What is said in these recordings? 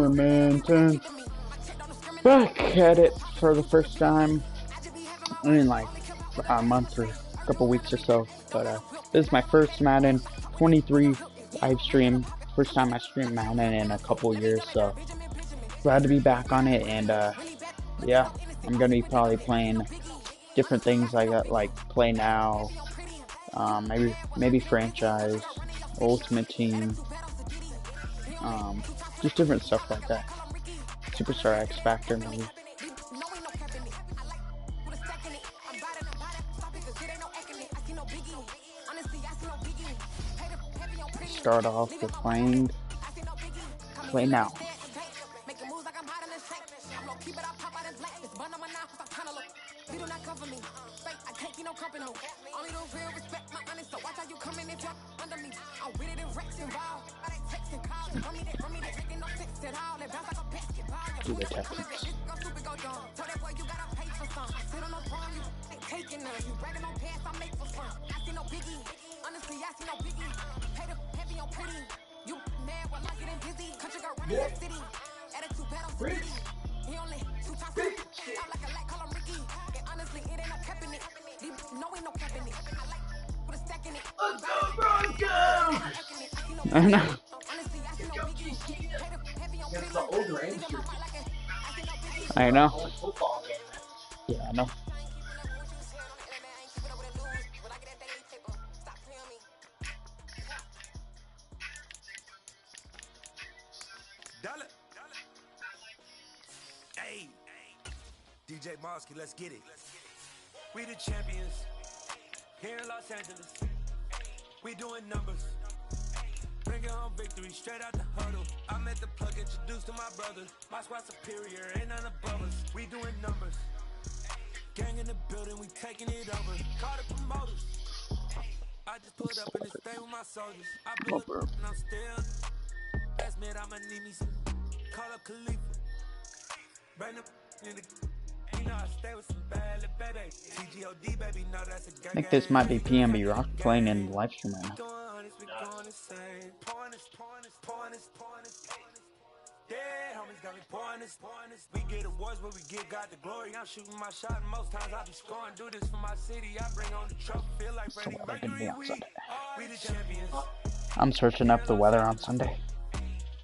Carman10s. Back at it for the first time in like a month or a couple weeks or so. But this is my first Madden 23 live stream. First time I streamed Madden in a couple years, so glad to be back on it. And yeah, I'm gonna be probably playing different things I got, like play now, maybe franchise, ultimate team, just different stuff like that. Superstar X Factor maybe. Start off with play now. Do the Texans. I know. I know. Yeah, I know. Hey, DJ Mosky, let's get it. We the champions here in Los Angeles. We doing numbers. Bringing home victory straight out the huddle. I'm at the plug, introduced to my brothers. My squad superior, ain't none above us. We doing numbers. Gang in the building, we taking it over. Call the promoters. I just pulled up in this thing with my soldiers. I blew up and I'm still. Last minute, I'ma need me some. Call up Khalifa. Bring them in the. You know I stay with some bad little baby. TGOD, baby, no, that's a gang. I think this might be PNB Rock playing in the live stream right now. Yeah, homies got me pouring this. We get awards, but we give God the glory. I'm shooting my shot, and most times I be scoring. Do this for my city. I bring on the trophy. Feel like Freddie Mercury. We the champions. I'm searching up the weather on Sunday.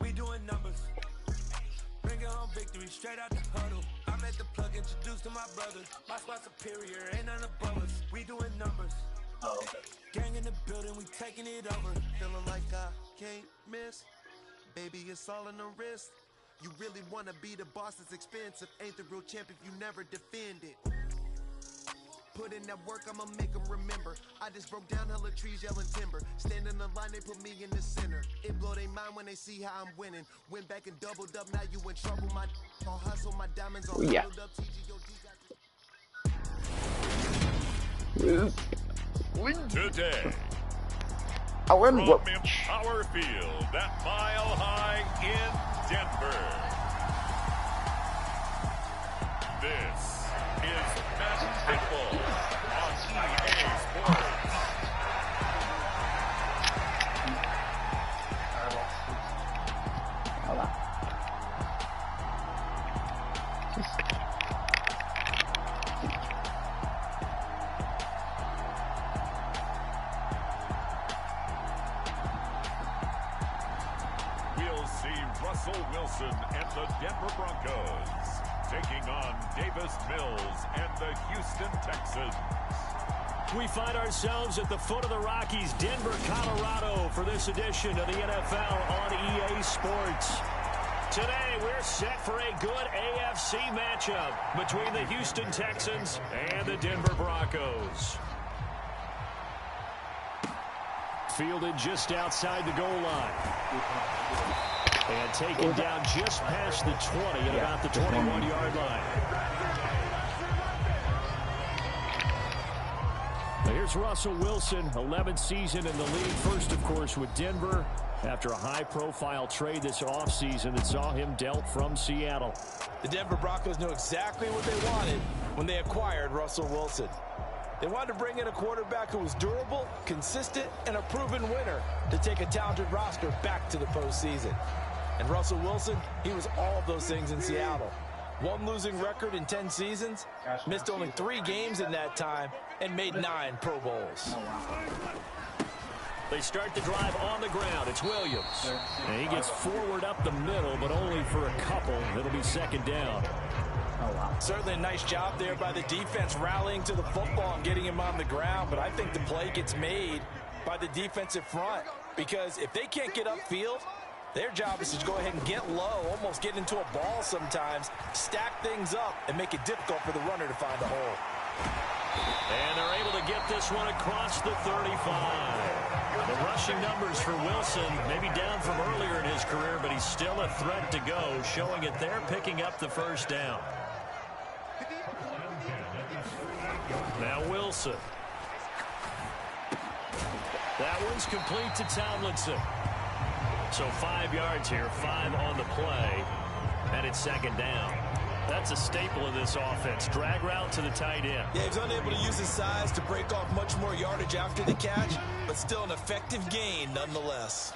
We doing numbers. Bringing home victory straight out the huddle. I'm at the plug, introduced to my brothers. My squad superior, ain't none above us. We doing numbers. Oh, okay. Gang in the building, we taking it over. Feeling like I can't miss. Baby, it's all in the wrist. You really wanna be the boss, it's expensive. Ain't the real champ if you never defend it. Put in that work, I'ma make them remember. I just broke down hella trees, yelling timber. Stand in the line, they put me in the center. It blow they mind when they see how I'm winning. Went back and doubled up, now you in trouble. My all hustle, my diamonds all huddled up. Today, from Empower Field at Mile High in Denver. This is Madden Football on EA Sports. Hold on. We'll see Russell Wilson and the Denver Broncos taking on Davis Mills and the Houston Texans. We find ourselves at the foot of the Rockies, Denver, Colorado, for this edition of the NFL on EA Sports. Today, we're set for a good AFC matchup between the Houston Texans and the Denver Broncos. Fielded just outside the goal line. And taken down just past the 20 at about the 21-yard line. Here's Russell Wilson, 11th season in the league. First, of course, with Denver after a high-profile trade this offseason that saw him dealt from Seattle. The Denver Broncos knew exactly what they wanted when they acquired Russell Wilson. They wanted to bring in a quarterback who was durable, consistent, and a proven winner to take a talented roster back to the postseason. And Russell Wilson, he was all of those things in Seattle. One losing record in 10 seasons, missed only 3 games in that time, and made 9 Pro Bowls. They start the drive on the ground. It's Williams. And he gets forward up the middle, but only for a couple. It'll be second down. Certainly a nice job there by the defense rallying to the football and getting him on the ground, but I think the play gets made by the defensive front, because if they can't get upfield, their job is to go ahead and get low, almost get into a ball sometimes, stack things up, and make it difficult for the runner to find a hole. And they're able to get this one across the 35. The rushing numbers for Wilson, maybe down from earlier in his career, but he's still a threat to go, showing it there, picking up the first down. Now Wilson. That one's complete to Tomlinson. So 5 yards here, 5 on the play, and it's second down. That's a staple of this offense. Drag route to the tight end. Yeah, he's unable to use his size to break off much more yardage after the catch, but still an effective gain nonetheless.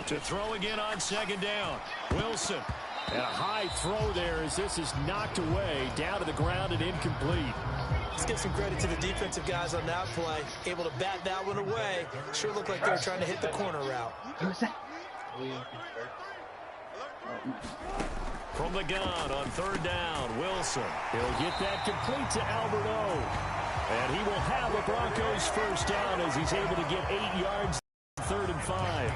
To throw again on second down. Wilson. And a high throw there as this is knocked away, down to the ground and incomplete. Let's give some credit to the defensive guys on that play. Able to bat that one away. Sure looked like they were trying to hit the corner route. From the gun on third down, Wilson. He'll get that complete to Albert O. And he will have a Broncos first down as he's able to get 8 yards, 3rd and 5.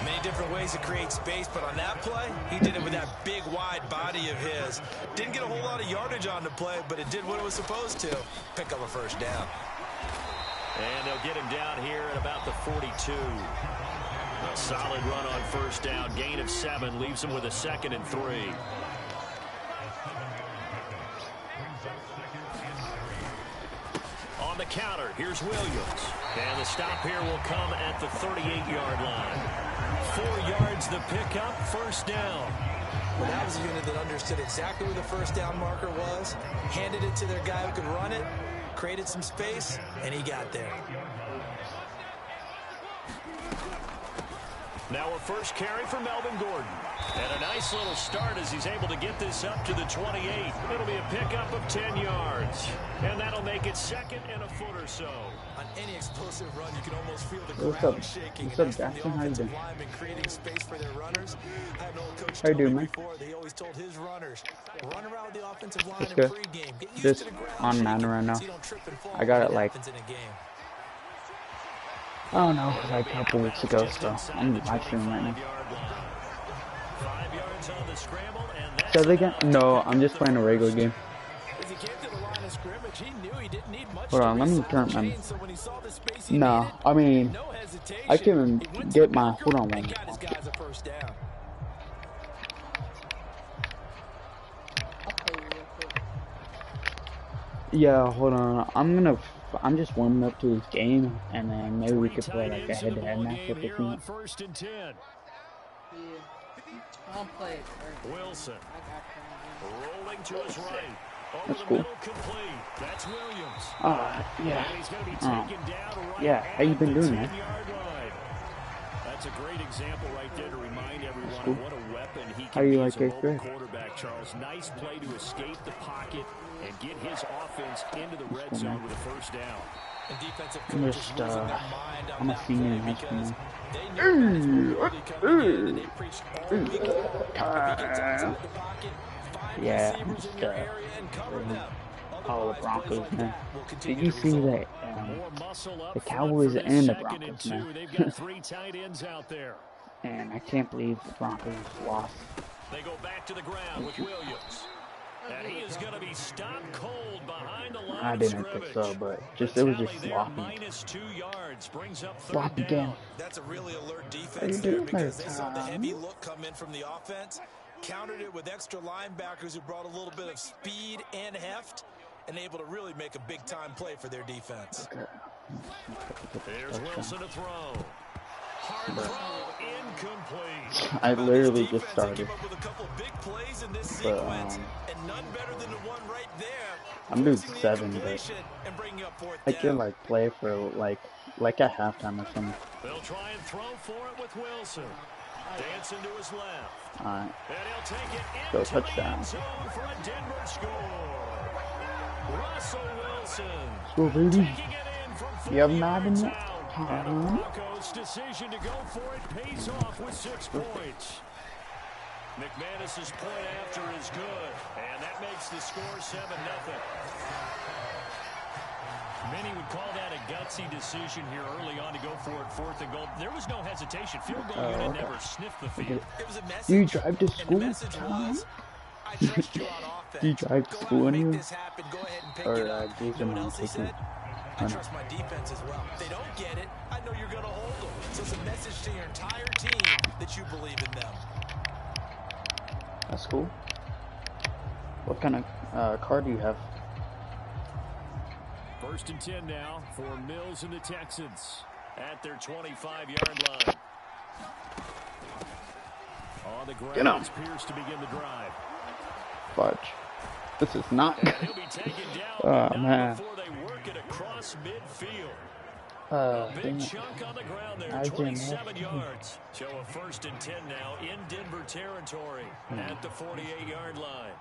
Many different ways to create space, but on that play, he did it with that big, wide body of his. Didn't get a whole lot of yardage on the play, but it did what it was supposed to. Pick up a first down. And they'll get him down here at about the 42. A solid run on first down. Gain of 7 leaves him with a 2nd and 3. On the counter, here's Williams. And the stop here will come at the 38-yard line. 4 yards the pickup, first down. Well, that was a unit that understood exactly where the first down marker was, handed it to their guy who could run it, created some space, and he got there. Now a first carry for Melvin Gordon. And a nice little start as he's able to get this up to the 28. It'll be a pickup of 10 yards. And that'll make it 2nd and a foot or so. On any explosive run, you can almost feel the What's ground up? shaking. What's up, And that's Jackson? from How the you doing? offensive linemen creating space for their runners. I had an old coach How you tell me doing, man? before that he always told his runners, run around the offensive line That's in good. pregame. Get used Just to the ground on shaking Madden right now. so you don't trip and fall I got when it like, happens in a game. I don't know, like a couple weeks ago, so I'm live streaming right now. 5 yards on the scramble, and that's So they get, no, I'm just playing a regular game. As he came to the line of scrimmage, he knew he didn't need much Hold to on, let me reset the turn my, chain, so when he saw the space he no, needed, I mean, no hesitation, I can he went to get the my, marker hold on and one got his guys a first down. Yeah, hold on, I'm just warming up to this game, and then maybe we could play like a head-to-head match if it's not. First and 10. Yeah. I'll play it first. Wilson I got rolling to his right. Over That's the cool. middle, complete. That's Williams. Yeah. And he's going to be taken down right Yeah, how you been at the doing, man? 10-yard line. That's a great example right there to remind everyone cool. of what a weapon he How can you be like as a eighth mobile grade? quarterback, Charles. Nice play to escape the pocket and get his offense into the red cool, zone man. with a first down. And defensive I'm coaches just, losing their mind on I'm a that senior in play high school because now. they knew Madden's really coming in, and they preached all week long. If he gets outside the pocket, find Yeah, receivers in your area and cover them. All the Otherwise, Broncos, plays like man. that will Did continue you to see result. that? More muscle up The front Cowboys for this and the 2nd and Broncos, 2. man. They've got 3 tight ends out there. And I can't believe the Broncos lost. They go back to the ground with Williams. And he is going to be stopped cold behind the line I of didn't scrimmage. think so, but just The it was tally just there, sloppy. minus 2 yards, brings up 3rd Sloppy down. game. That's a really alert How you defense there doing because there, they saw the Tom? heavy look come in from the offense, countered it with extra linebackers who brought a little bit of speed and heft, and able to really make a big-time play for their defense. There's Wilson to throw. Hard throw, incomplete. I literally just Defense, they started. came up with a couple of big plays in this But, sequence, and none better than the one right there. I'm doing Forcing the 7, but incompletion and bringing up 4th I down. can like play for like like at halftime or something. They'll try and throw for it with Wilson. Dancing to his left. Alright. And he'll take it Go into touchdown. the end zone for a Denver score. Russell Wilson. Go, baby. Taking it in from 40 You have Madden yards yet? out. And the Broncos' decision to go for it pays off with 6 points. McManus's point after is good, and that makes the score 7-0. Many would call that a gutsy decision here early on to go for it 4th and goal. There was no hesitation. Field goal unit never sniffed the field. It was a message. Do you drive to And the school? message was, I trust you on offense. Do you drive to Go out school and make anywhere? this happen. Go ahead and pick Or it up. do you You know what know else he take it? said? I trust my defense as well. If they don't get it, I know you're going to hold them. So it's a message to your entire team that you believe in them. That's cool. What kind of car do you have? 1st and 10 now for Mills and the Texans at their 25-yard line. On the ground, it's Pierce to begin the drive. Fudge. This is not. And he'll be taken down Oh, man. before they work it across midfield. A big chunk on the ground there, 27 yards. So a 1st and 10 now in Denver territory at the 48-yard line.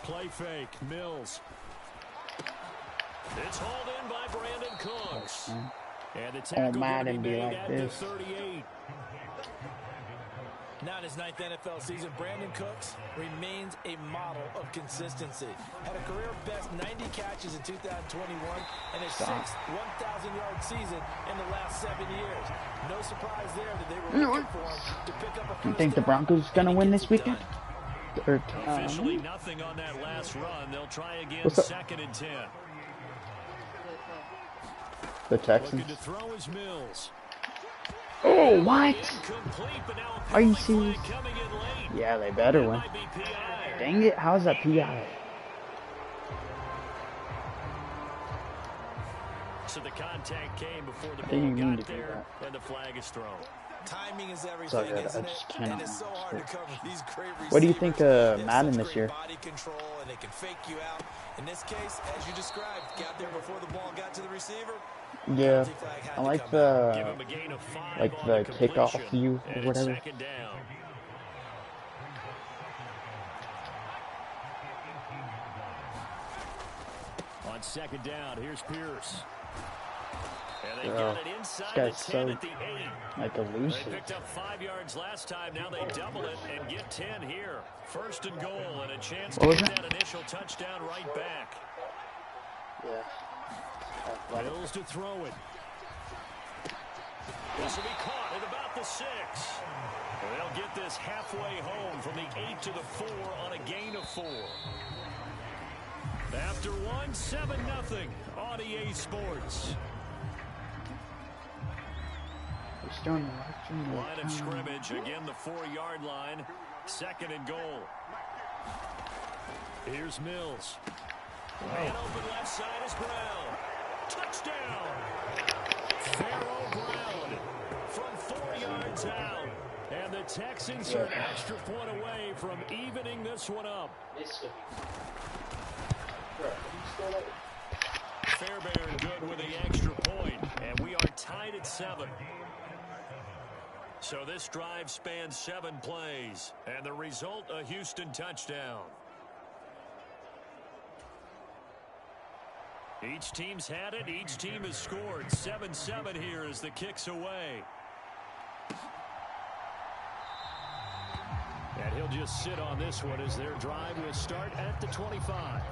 Play fake, Mills. It's hauled in by Brandon Cooks. And the tackle Madden be made like at this. the 38. Now in his 9th NFL season, Brandon Cooks remains a model of consistency. Had a career-best 90 catches in 2021 and his 6th 1,000-yard season in the last 7 years. No surprise there that they were looking for him to pick up a first You think the down, Broncos and gonna he win gets this it weekend? done. Or, Officially nothing on that last run. They'll try again. What's up? 2nd and 10. the Texans. Looking to throw his Mills. Oh, what? Incomplete, but now a Are you penalty flag serious? coming in late. Yeah, they better That win. might be PI. Dang it, how's that PI? So the contact came before the Didn't ball mean got to do there, and the flag is thrown. Timing is Sorry, everything, I isn't just it? cannot And it's so hard to cover these great receivers. What do you think They have Madden such this great year? body control, and they can fake you out. In this case, as you described, got there before the ball got to the receiver. Yeah, Penalty flag had I to like come Give the him a gain of 5 like on the kickoff completion, view and or it's whatever. 2nd down. On 2nd down, here's Pierce. And they Yeah, get it inside this the guy's 10 so at the 8. like They elusive. picked up 5 yards last time. Now they double it and get 10 here. 1st and goal and a chance to What was get that? that initial touchdown right back. Yeah. Mills to throw it. This will be caught at about the 6. They'll get this halfway home from the 8 to the 4 on a gain of 4. After 1, 7-0 on EA Sports. Line of scrimmage, again the 4-yard line. 2nd and goal. Here's Mills. Man open left side is Brown. Touchdown! Pharaoh Brown from 4 yards out. And the Texans are an extra point away from evening this one up. Fairbairn good with the extra point, and we are tied at 7. So this drive spans 7 plays, and the result, a Houston touchdown. Each team's had it. Each team has scored. 7-7 here as the kick's away. And he'll just sit on this one as their drive will start at the 25.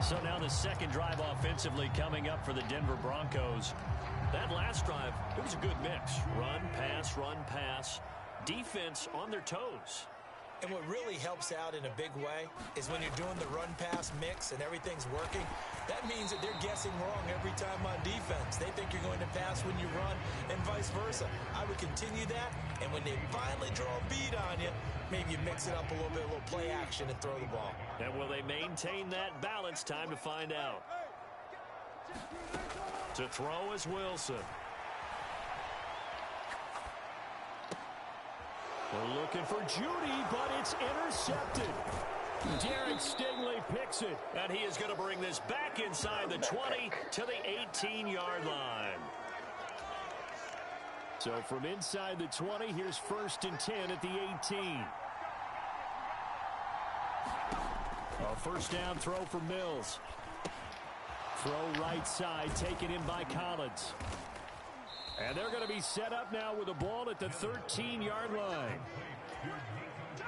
So now the 2nd drive offensively coming up for the Denver Broncos. That last drive, it was a good mix. Run, pass, defense on their toes. And what really helps out in a big way is when you're doing the run-pass mix and everything's working, that means that they're guessing wrong every time on defense. They think you're going to pass when you run and vice versa. I would continue that, and when they finally draw a bead on you, maybe you mix it up a little bit, a little play action and throw the ball. And will they maintain that balance? Time to find out. To throw is Wilson. We're looking for Judy, but it's intercepted. Derek Stingley picks it, and he is going to bring this back inside the 20 to the 18-yard line. So from inside the 20, here's 1st and 10 at the 18. A first down throw for Mills. Throw right side, taken in by Collins. And they're going to be set up now with the ball at the 13-yard line.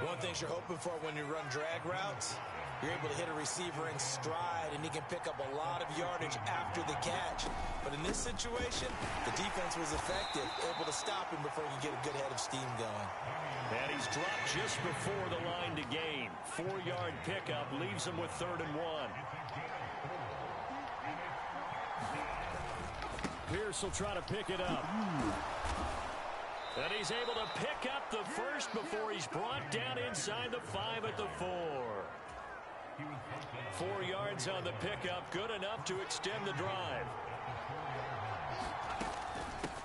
One thing you're hoping for when you run drag routes, you're able to hit a receiver in stride, and he can pick up a lot of yardage after the catch. But in this situation, the defense was effective, able to stop him before he could get a good head of steam going. And he's dropped just before the line to gain. 4-yard pickup leaves him with 3rd and 1. Pierce will try to pick it up. And he's able to pick up the first before he's brought down inside the 5 at the 4. 4 yards on the pickup, good enough to extend the drive.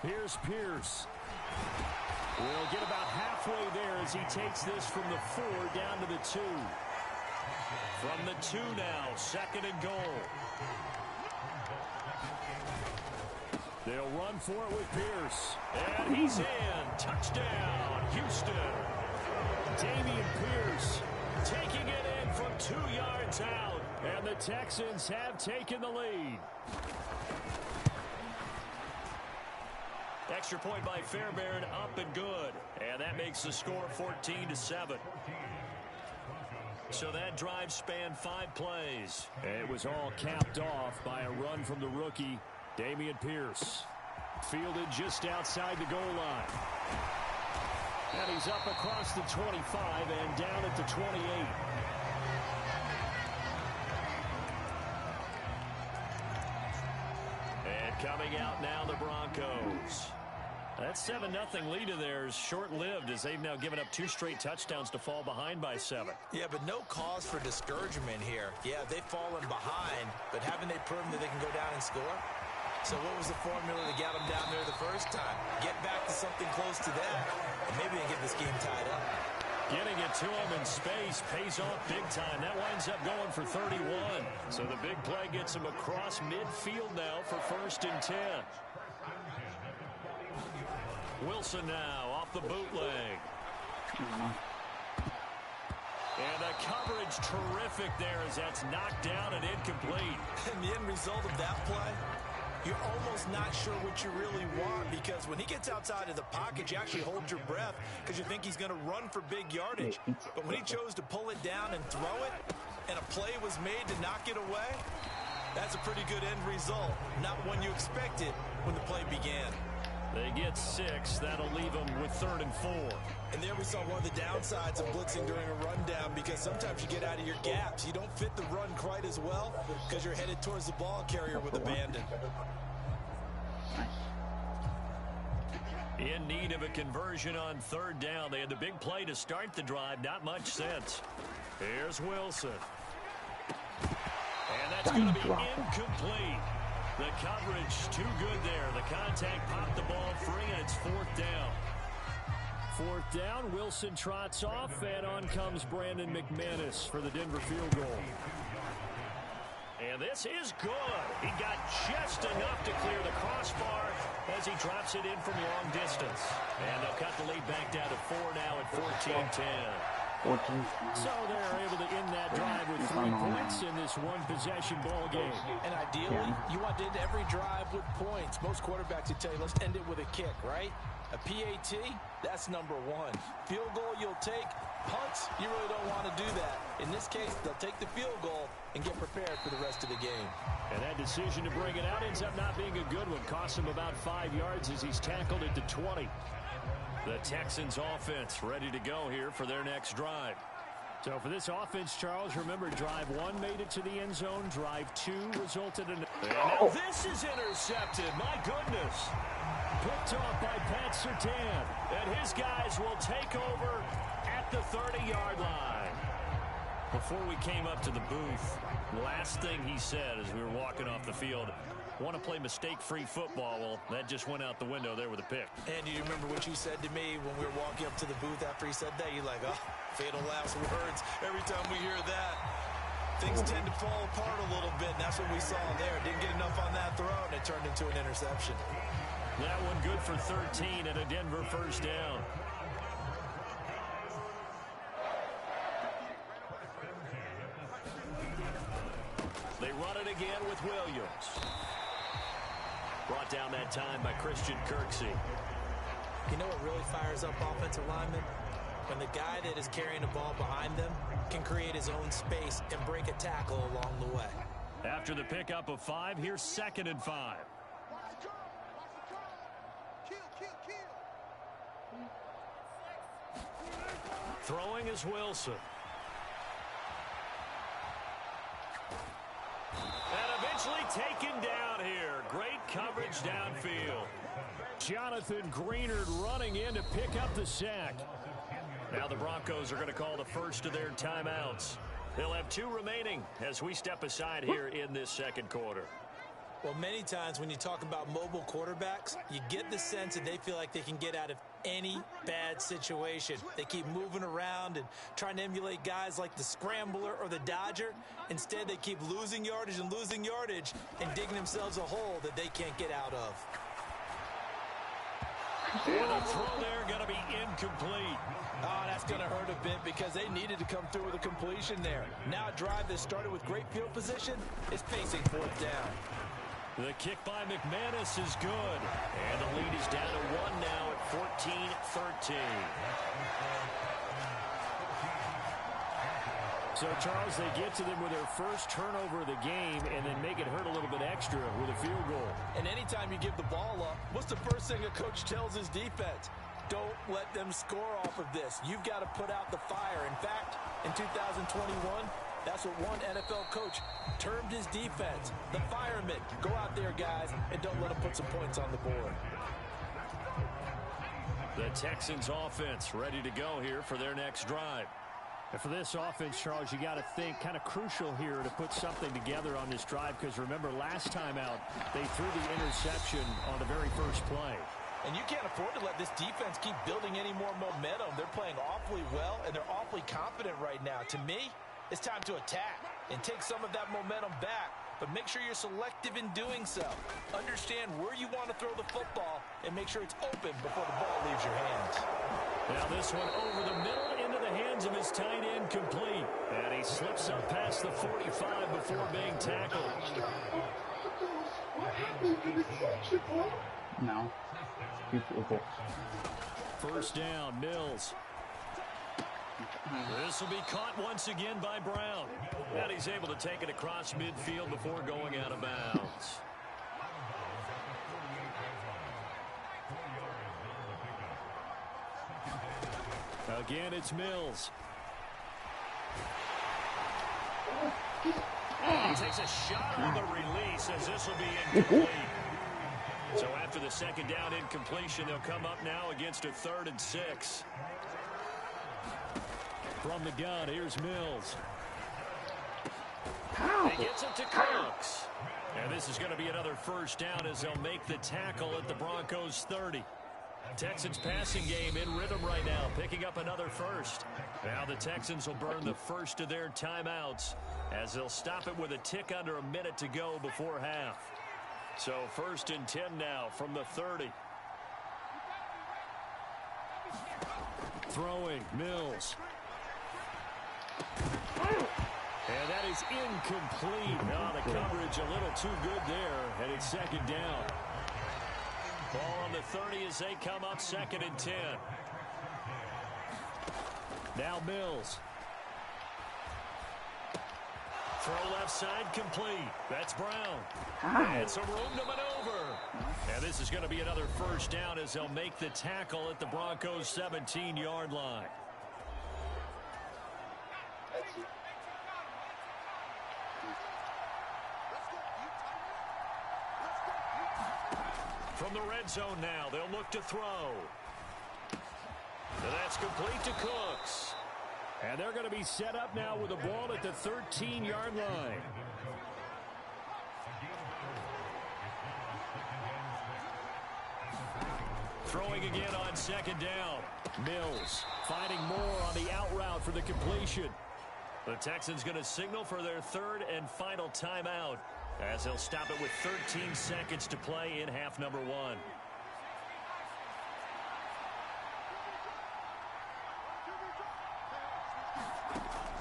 Here's Pierce. We'll get about halfway there as he takes this from the 4 down to the 2. From the 2 now, 2nd and goal. They'll run for it with Pierce. And he's in. Touchdown, Houston. Dameon Pierce taking it in from 2 yards out. And the Texans have taken the lead. Extra point by Fairbairn, up and good. And that makes the score 14-7. So that drive spanned 5 plays. It was all capped off by a run from the rookie, Dameon Pierce. Fielded just outside the goal line. And he's up across the 25 and down at the 28. And coming out now, the Broncos. That 7-0 lead of theirs short-lived as they've now given up 2 straight touchdowns to fall behind by 7. Yeah, but no cause for discouragement here. Yeah, they've fallen behind, but haven't they proven that they can go down and score? So what was the formula that got them down there the first time? Get back to something close to that, and maybe they get this game tied up. Getting it to him in space pays off big time. That winds up going for 31. So the big play gets him across midfield now for 1st and 10. Wilson now off the bootleg. And the coverage terrific there as that's knocked down and incomplete. And the end result of that play, you're almost not sure what you really want, because when he gets outside of the pocket, you actually hold your breath because you think he's going to run for big yardage. But when he chose to pull it down and throw it, and a play was made to knock it away, that's a pretty good end result. Not one you expected when the play began. They get 6. That'll leave them with 3rd and 4. And there we saw one of the downsides of blitzing during a rundown, because sometimes you get out of your gaps. You don't fit the run quite as well because you're headed towards the ball carrier with abandon. In need of a conversion on 3rd down. They had the big play to start the drive. Not much sense. Here's Wilson. And that's going to be incomplete. The coverage too good there. The contact popped the ball free, and it's 4th down. 4th down, Wilson trots off, and on comes Brandon McManus for the Denver field goal. And this is good. He got just enough to clear the crossbar as he drops it in from long distance. And they'll cut the lead back down to 4 now at 14-10. So they're able to end that drive with 3 points in this one-possession ball game. And ideally, you want to end every drive with points. Most quarterbacks would tell you, let's end it with a kick, right? A PAT, that's number 1. Field goal you'll take. Punts, you really don't want to do that. In this case, they'll take the field goal and get prepared for the rest of the game. And that decision to bring it out ends up not being a good one. Costs him about 5 yards as he's tackled at the 20. The Texans offense ready to go here for their next drive. So for this offense, Charles, remember, drive 1 made it to the end zone. Drive 2 resulted in... And now this is intercepted. My goodness. Picked off by Pat Surtain. And his guys will take over at the 30-yard line. Before we came up to the booth, last thing he said as we were walking off the field, want to play mistake-free football. Well, that just went out the window there with a pick. And you remember what you said to me when we were walking up to the booth after he said that? You're like, oh, fatal last words. Every time we hear that, things tend to fall apart a little bit, and that's what we saw there. Didn't get enough on that throw, and it turned into an interception. That one good for 13 and a Denver first down. They run it again with Williams. Brought down that time by Christian Kirksey. You know what really fires up offensive linemen? When the guy that is carrying the ball behind them can create his own space and break a tackle along the way. After the pickup of 5, here's 2nd and 5. Throwing is Wilson. And eventually taken down here. Great coverage downfield. Jonathan Greenard running in to pick up the sack. Now the Broncos are going to call the first of their timeouts. They'll have 2 remaining as we step aside here in this second quarter. Well, many times when you talk about mobile quarterbacks, you get the sense that they feel like they can get out of any bad situation. They keep moving around and trying to emulate guys like the Scrambler or the Dodger. Instead, they keep losing yardage and digging themselves a hole that they can't get out of. And the throw there going to be incomplete. Oh, that's going to hurt a bit because they needed to come through with a completion there. Now a drive that started with great field position is facing 4th down. The kick by McManus is good. And the lead is down to 1 now at 14-13. So, Charles, they get to them with their first turnover of the game and then make it hurt a little bit extra with a field goal. And anytime you give the ball up, what's the first thing a coach tells his defense? Don't let them score off of this. You've got to put out the fire. In fact, in 2021, that's what one NFL coach termed his defense, the firemen. Go out there, guys, and don't let them put some points on the board. The Texans offense ready to go here for their next drive. And for this offense, Charles, you got to think kind of crucial here to put something together on this drive because remember last time out they threw the interception on the very first play. And you can't afford to let this defense keep building any more momentum. They're playing awfully well, and they're awfully confident right now. To me, it's time to attack and take some of that momentum back, but make sure you're selective in doing so. Understand where you want to throw the football and make sure it's open before the ball leaves your hands. Now this one over the middle into the hands of his tight end complete. And he slips up past the 45 before being tackled. No. Beautiful. First down, Mills. This will be caught once again by Brown. And he's able to take it across midfield before going out of bounds. Again, it's Mills. He takes a shot on the release as this will be incomplete. So after the second down incompletion, they'll come up now against a 3rd and 6. From the gun, here's Mills. He gets it to Cooks. And this is going to be another first down as they'll make the tackle at the Broncos 30. Texans passing game in rhythm right now, picking up another first. Now the Texans will burn the first of their timeouts as they'll stop it with a tick under a minute to go before half. So 1st and 10 now from the 30. Throwing, Mills. And that is incomplete. Now the coverage a little too good there, and it's 2nd down. Ball on the 30 as they come up 2nd and 10. Now Mills. Throw left side complete. That's Brown. And some room to maneuver. And this is going to be another first down as they'll make the tackle at the Broncos' 17-yard line. From the red zone now, they'll look to throw. And that's complete to Cooks. And they're going to be set up now with the ball at the 13-yard line. Throwing again on second down. Mills finding more on the out route for the completion. The Texans going to signal for their third and final timeout as they'll stop it with 13 seconds to play in half number 1.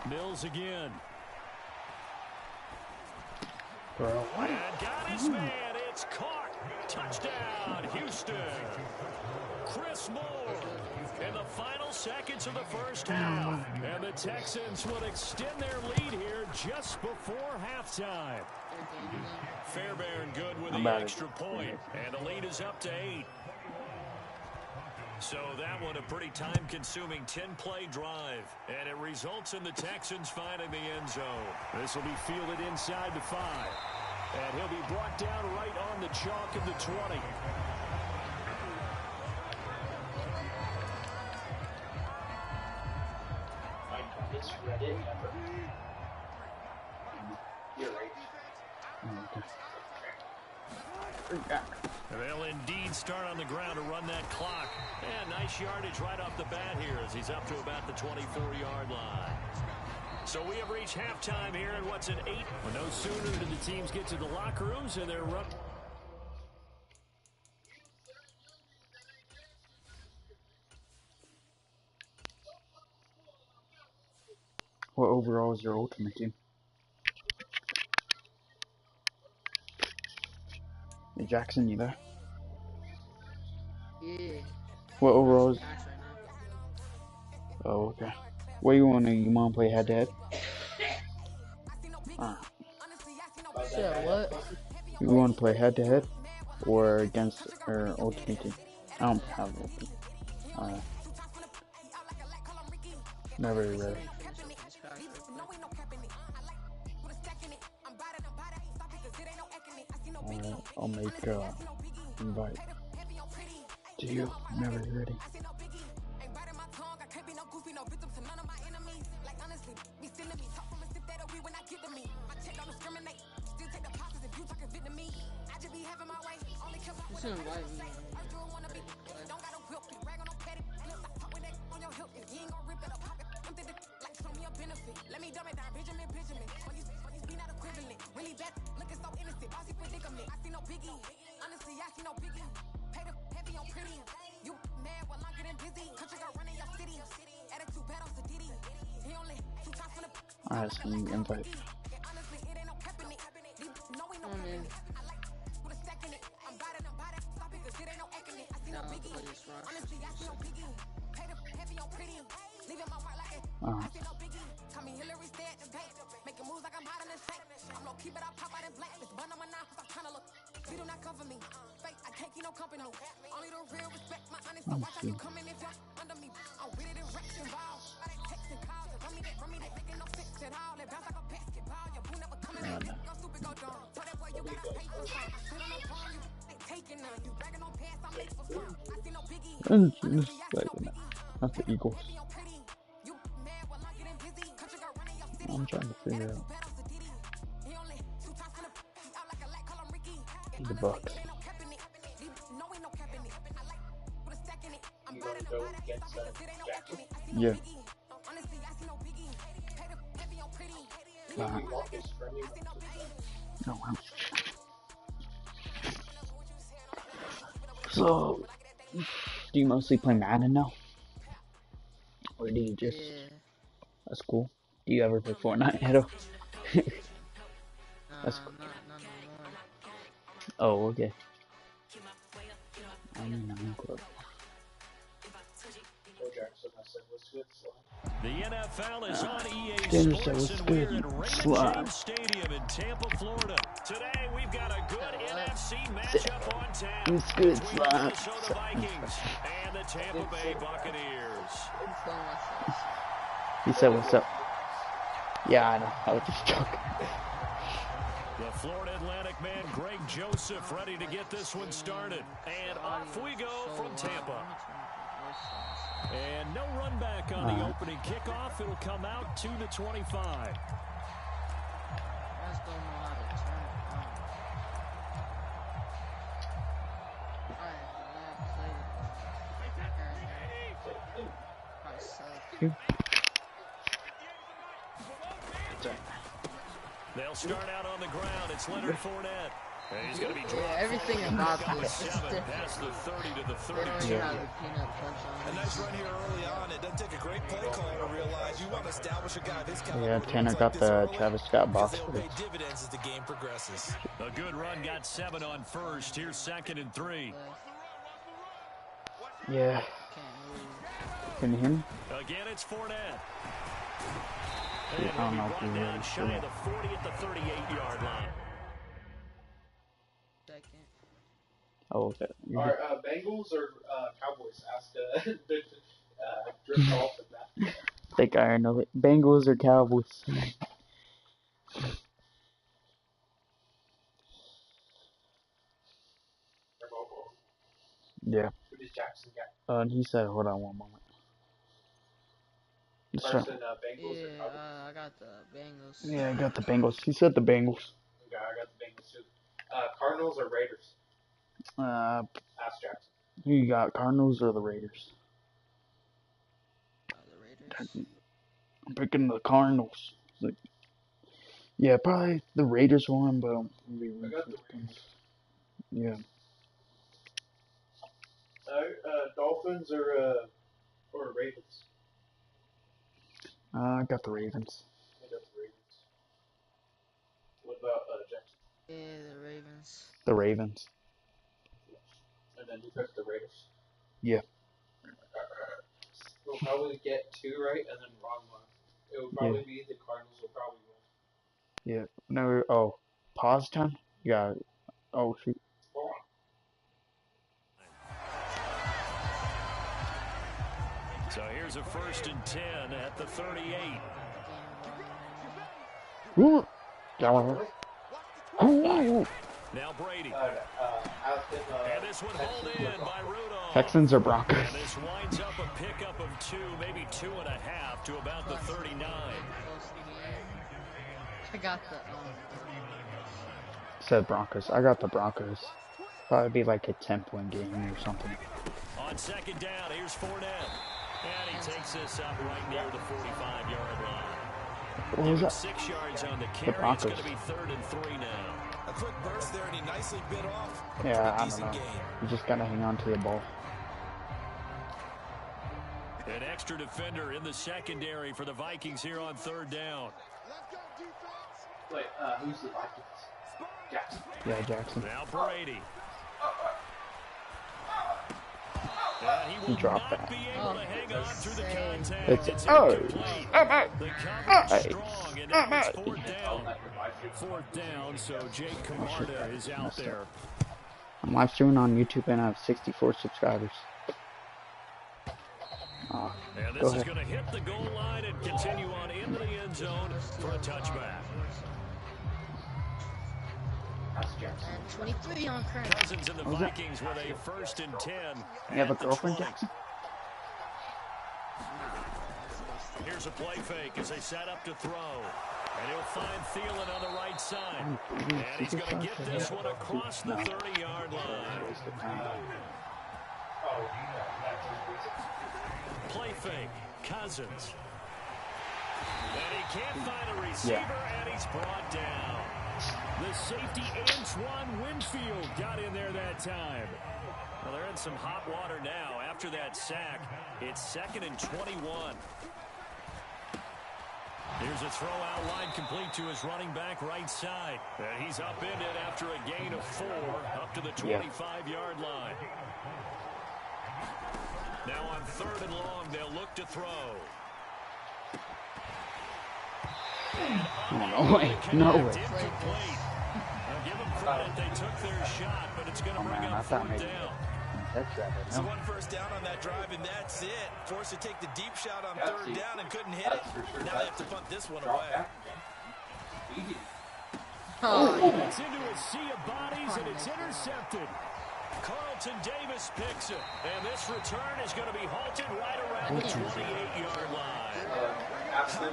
Mills again. And got his man. It's caught. Touchdown, Houston. Chris Moore in the final seconds of the first half. And the Texans will extend their lead here just before halftime. Fairbairn good with the extra point. And the lead is up to 8. So that one a pretty time-consuming 10-play drive. And it results in the Texans finding the end zone. This will be fielded inside the 5. And he'll be brought down right on the chalk of the 20. They'll indeed start on the ground to run that clock. And nice yardage right off the bat here as he's up to about the 24-yard line. So we have reached halftime here, and what's an 8? Well, no sooner do the teams get to the locker rooms and they're run. What overall is your ultimate team? Hey Jackson, you there? Yeah. What overall is? Smash right now. Oh, okay. What you wanna play head to head? Yeah, what? You wanna play head to head or against or ultimate team? I don't have ultimate. Never really. I'll make invite to you. Never ready. Just invite me. Alright, so you invite. Come in. Now I'll play this Not the Eagles. I'm trying to figure out the Bucks. Yeah. No, so, do you mostly play Madden now? Or do you just... Yeah. That's cool. Do you ever play Fortnite, Edo? That's cool. Not anymore. Oh, okay. I mean, I'm close. The NFL is on EA Sports, and we're at Raymond James Stadium in Tampa, Florida. Today we've got a good NFC matchup on tap between the Minnesota Vikings and the Tampa Bay Buccaneers. He said, "What's up?" Yeah, I know. I was just joking. The Florida Atlantic man, Greg Joseph, ready to get this one started. And off we go from Tampa. And no run back on the opening kickoff. It'll come out to the 25. you. They'll start out on the ground. It's Leonard Fournette. And he's going to be dropped. Yeah, everything about this is Seven different. past the 30 to the They don't 32. even have the peanut punch on. A nice run here early on. It doesn't take a great play caller to realize you want to establish a guy this caliber. Yeah, Tanner got the Travis Scott box They'll score. pay dividends as the game progresses. A good run got 7 on first. Here's 2nd and 3. Yeah. Can you hear me? Again, it's Fournette. Yeah, I don't know if you Down hear shy of the 40 at the 38-yard line. Second. Oh, okay. Are Bengals or Cowboys? Asked drift off of that. I think I know it. Bengals or Cowboys? Yeah. Who does Jackson get? And he said, hold on one moment. Sure. Carson, Bengals or Yeah, Cowboys? I got the Bengals. Yeah, I got the Bengals. He said the Bengals. Okay, I got the Bengals too. Cardinals or Raiders? Ask Jackson. Who you got, Cardinals or the Raiders? The Raiders. I'm picking the Cardinals. Like, yeah, probably the Raiders won, but I got the Raiders. Yeah. Dolphins or Ravens? I got the Ravens. I got the Ravens. What about Jackson? Yeah, the Ravens. The Ravens. And then you picked the Raiders. Yeah. We'll probably get 2 right and then wrong one. It will probably be the Cardinals will probably win. Yeah. No. Oh, pause time. Yeah. Oh shoot. So here's a 1st and 10 at the 38. Ooh. Ooh. Now Brady. And this one hauled in by Rudolph. Texans or Broncos? And this winds up a pickup of 2, maybe 2.5 to about the 39. I got the Said Broncos. I got the Broncos. Probably be like a 10-point game or something. On 2nd down, here's Fournette. And he takes this up right near the 45-yard line. What was that? 6 yards on the carry. It's going to be 3rd and 3 now. A quick burst there, and he nicely bit off. Yeah, I don't know. You just gotta hang on to the ball. An extra defender in the secondary for the Vikings here on 3rd down. Wait, who's the Vikings? Jackson. Yeah, Jackson. Now Brady. He dropped that. Be able to hang on through the contact. It's incomplete. The coverage strong, and now it's 4th down. 4th down, so Jake Camarda is out there. I'm live streaming on YouTube and I have 64 subscribers. And this is going to hit the goal line and continue on into the end zone for a touchback. and 23 on current. Cousins and the Vikings with a 1st and 10. You have a girlfriend, Jackson? Here's a play fake as they set up to throw. And he'll find Thielen on the right side. And he's going to get this one across the 30-yard line. Play fake. Cousins. And he can't find a receiver, and he's brought down. The safety, Antoine Winfield, got in there that time. Well, they're in some hot water now. After that sack, it's 2nd and 21. Here's a throw out line complete to his running back right side. And he's upended after a gain of 4 up to the 25-yard line. Now on 3rd and long, they'll look to throw. No way. No way. Now give them credit, they took their shot, but it's going to bring up 4th down. So 1 first down on that drive, and that's it. Forced to take the deep shot on 3rd down and couldn't hit it. Now they have to punt this one away. It's into a sea of bodies, and it's intercepted. Carlton Davis picks it, and this return is going to be halted right around the 28-yard line.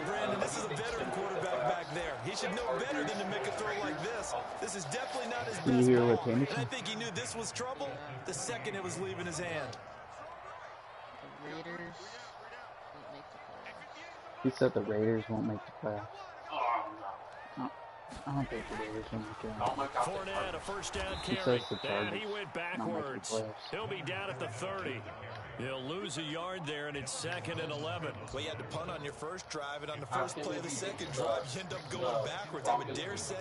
Brandon, this is a veteran quarterback back there. He should know better than to make a throw like this. This is definitely not his best ball, and I think he knew this was trouble the second it was leaving his hand. The Raiders didn't make the He said the Raiders won't make the playoffs. Oh, no. I don't think the Raiders will make it. Oh my God. Fournette, a first down He carry. says the And Chargers he went not making the backwards. playoffs. He'll be down at the 30. He'll lose a yard there, and it's 2nd and 11. Well, you had to punt on your first drive, and on the first play of the second drive, you end up going backwards. I would dare say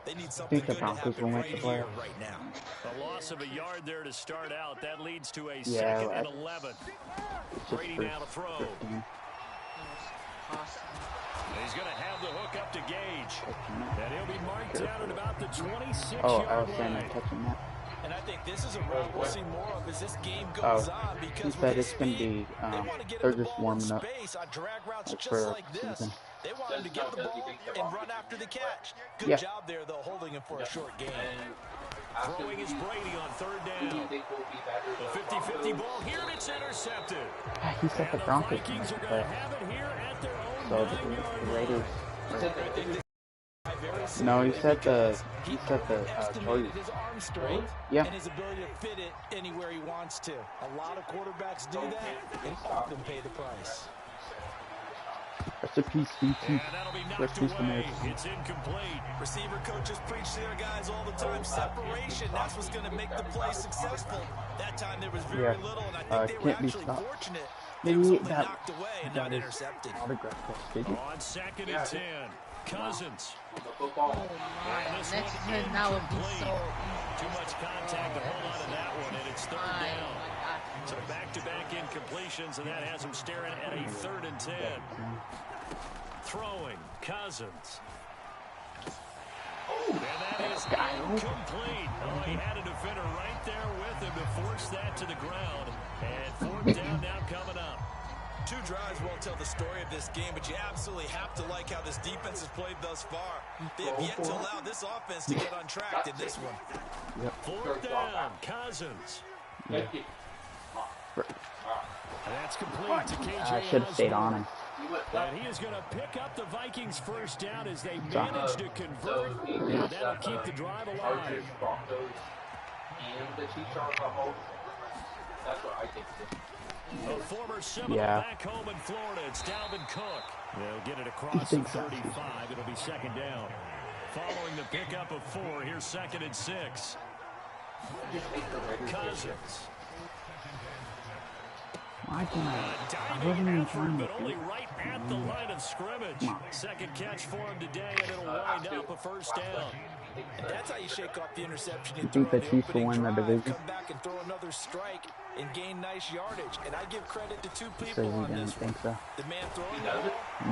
they need something think the good to Broncos happen will right make the here, playoffs. right now. A loss of a yard there to start out. That leads to a Yeah, 2nd and 11. It's just Brady now to throw. 15. He's going to have the hook up to Gage. And he'll be marked down at about the 26-yard Oh, I was saying line. they're touching that. And I think this is a route we'll see more of as this game goes on, He because said with it's going to speed, be, they want to get they're the just ball in warming up space on drag routes like just for like this. season. They want him to get the ball and run after the catch. Good Yeah. job there, though, holding him for a short game. Throwing is Brady on 3rd down. A 50-50 ball here, and it's intercepted. He said the And Broncos will Vikings make are the going to playoffs. have it here at their own So 9-yard the line. Raiders. No, he said the Chargers. Chargers. His arm strength Yeah. and his ability to fit it anywhere he wants to. A lot of quarterbacks do that and often pay the price. Rest in peace, DT. And that'll be Rest knocked in peace, away. America. It's incomplete. Receiver coaches preach to their guys all the time. Separation, that's what's going to make the play successful. That time there was very little, and I think they were Can't be actually stopped. fortunate. Maybe They were something that knocked away and not intercepted. autograph was figure. On 2nd and 10. Cousins. Oh my, next turn now would be so Too much contact to hold on to that one, and it's 3rd my down. God. So back-to-back incompletions, and that has him staring at a 3rd and 10. Throwing, Cousins. And that is incomplete. Oh, he had a defender right there with him to force that to the ground. And 4th down now coming up. Two drives won't tell the story of this game, but you absolutely have to like how this defense has played thus far. They have yet to allow this offense to get on track in this one. Yep. 4th down, Cousins. Yeah. That's complete to KJ I should have stayed on him. And he is going to pick up the Vikings' first down as they manage to convert, and that'll keep the drive alive. And the Chiefs are home. That's what I think. A former Seminole back home in Florida. It's Dalvin Cook. They'll get it across the 35. It'll be 2nd down. Following the pickup of 4, here's 2nd and 6. Cousins. I Diving effort, but only right at the line of scrimmage. Second catch for him today, and it'll wind up a 1st down. And that's how you shake off the interception. You think the Chiefs will win the division? Come back and throw another strike and gain nice yardage. And I give credit to two So people you on didn't this think one. so? The man throwing the ball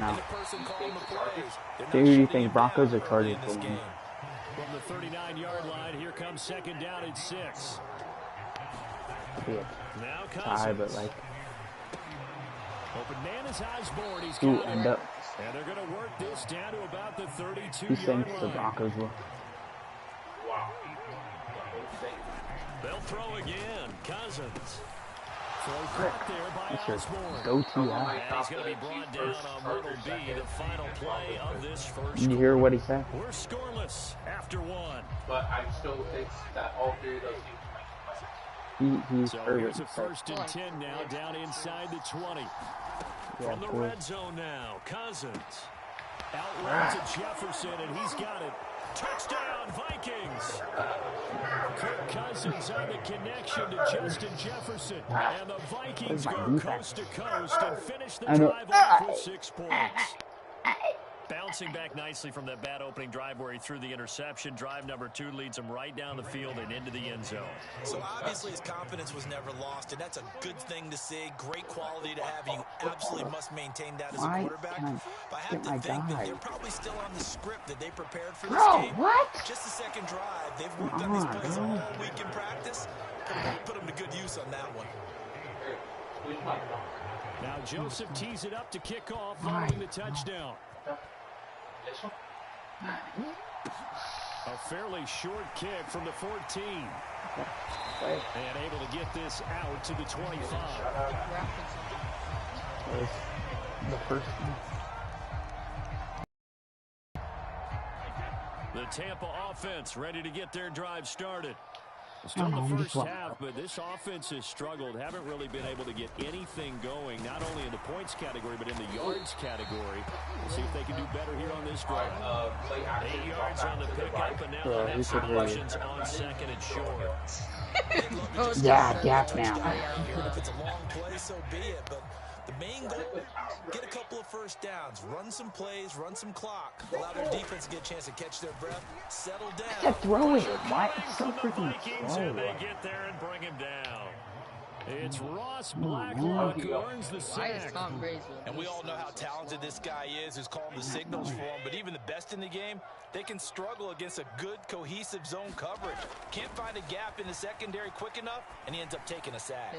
and the person calling the plays. They're not Who do you shutting think, him Broncos down or Chargers early in this will win? game. From the 39-yard line, here comes 2nd down and 6. Yeah. Now Tie, but Cousins. like, Open man is Osborne. He's who got end it. up? And they're going to work this down to about the 32-yard Who thinks the line. Broncos will? They'll throw again. Cousins. Throw caught there by That's your Osborne. go-to, And he's going to be brought down on what will be the final play of this first Did you hear what he said? We're scoreless after 1. But I still think that all 3 of those teams He's So heard here's a what he 1st and 10 now, down inside the 20. said. From the cool. red zone now, Cousins. Out right to Jefferson, and he's got it. Touchdown, Vikings! Kirk Cousins on the connection to Justin Jefferson. And the Vikings go coast to coast and finish the drive off with 6 points. Bouncing back nicely from that bad opening drive where he threw the interception. Drive number 2 leads him right down the field and into the end zone. So obviously his confidence was never lost, and that's a good thing to see. Great quality to have. You absolutely must maintain that as a quarterback. But I have to think that they're probably still on the script that they prepared for this game. What? Just the second drive. They've worked on these plays all week in practice. Put them to good use on that one. Now Joseph tees it up to kick off following the touchdown. A fairly short kick from the 14. And able to get this out to the 25. The first one. The Tampa offense ready to get their drive started. Still in the first half, but this offense has struggled. Haven't really been able to get anything going, not only in the points category, but in the yards category. We'll see if they can do better here on this drive. 8 yards on the pickup, and now they'll have some options on second and short. Yeah, gap now. If it's a long play, so be it. But the main goal, get a couple of first downs, run some plays, run some clock, allow their defense to get a chance to catch their breath, settle down. Throw it. Why? It's so freaking slow. And they get there and bring him down. It's Ross Blacklock who earns the sack. And we all know how talented this guy is, who's calling the signals for him. But even the best in the game, they can struggle against a good, cohesive zone coverage. Can't find a gap in the secondary quick enough, and he ends up taking a sack.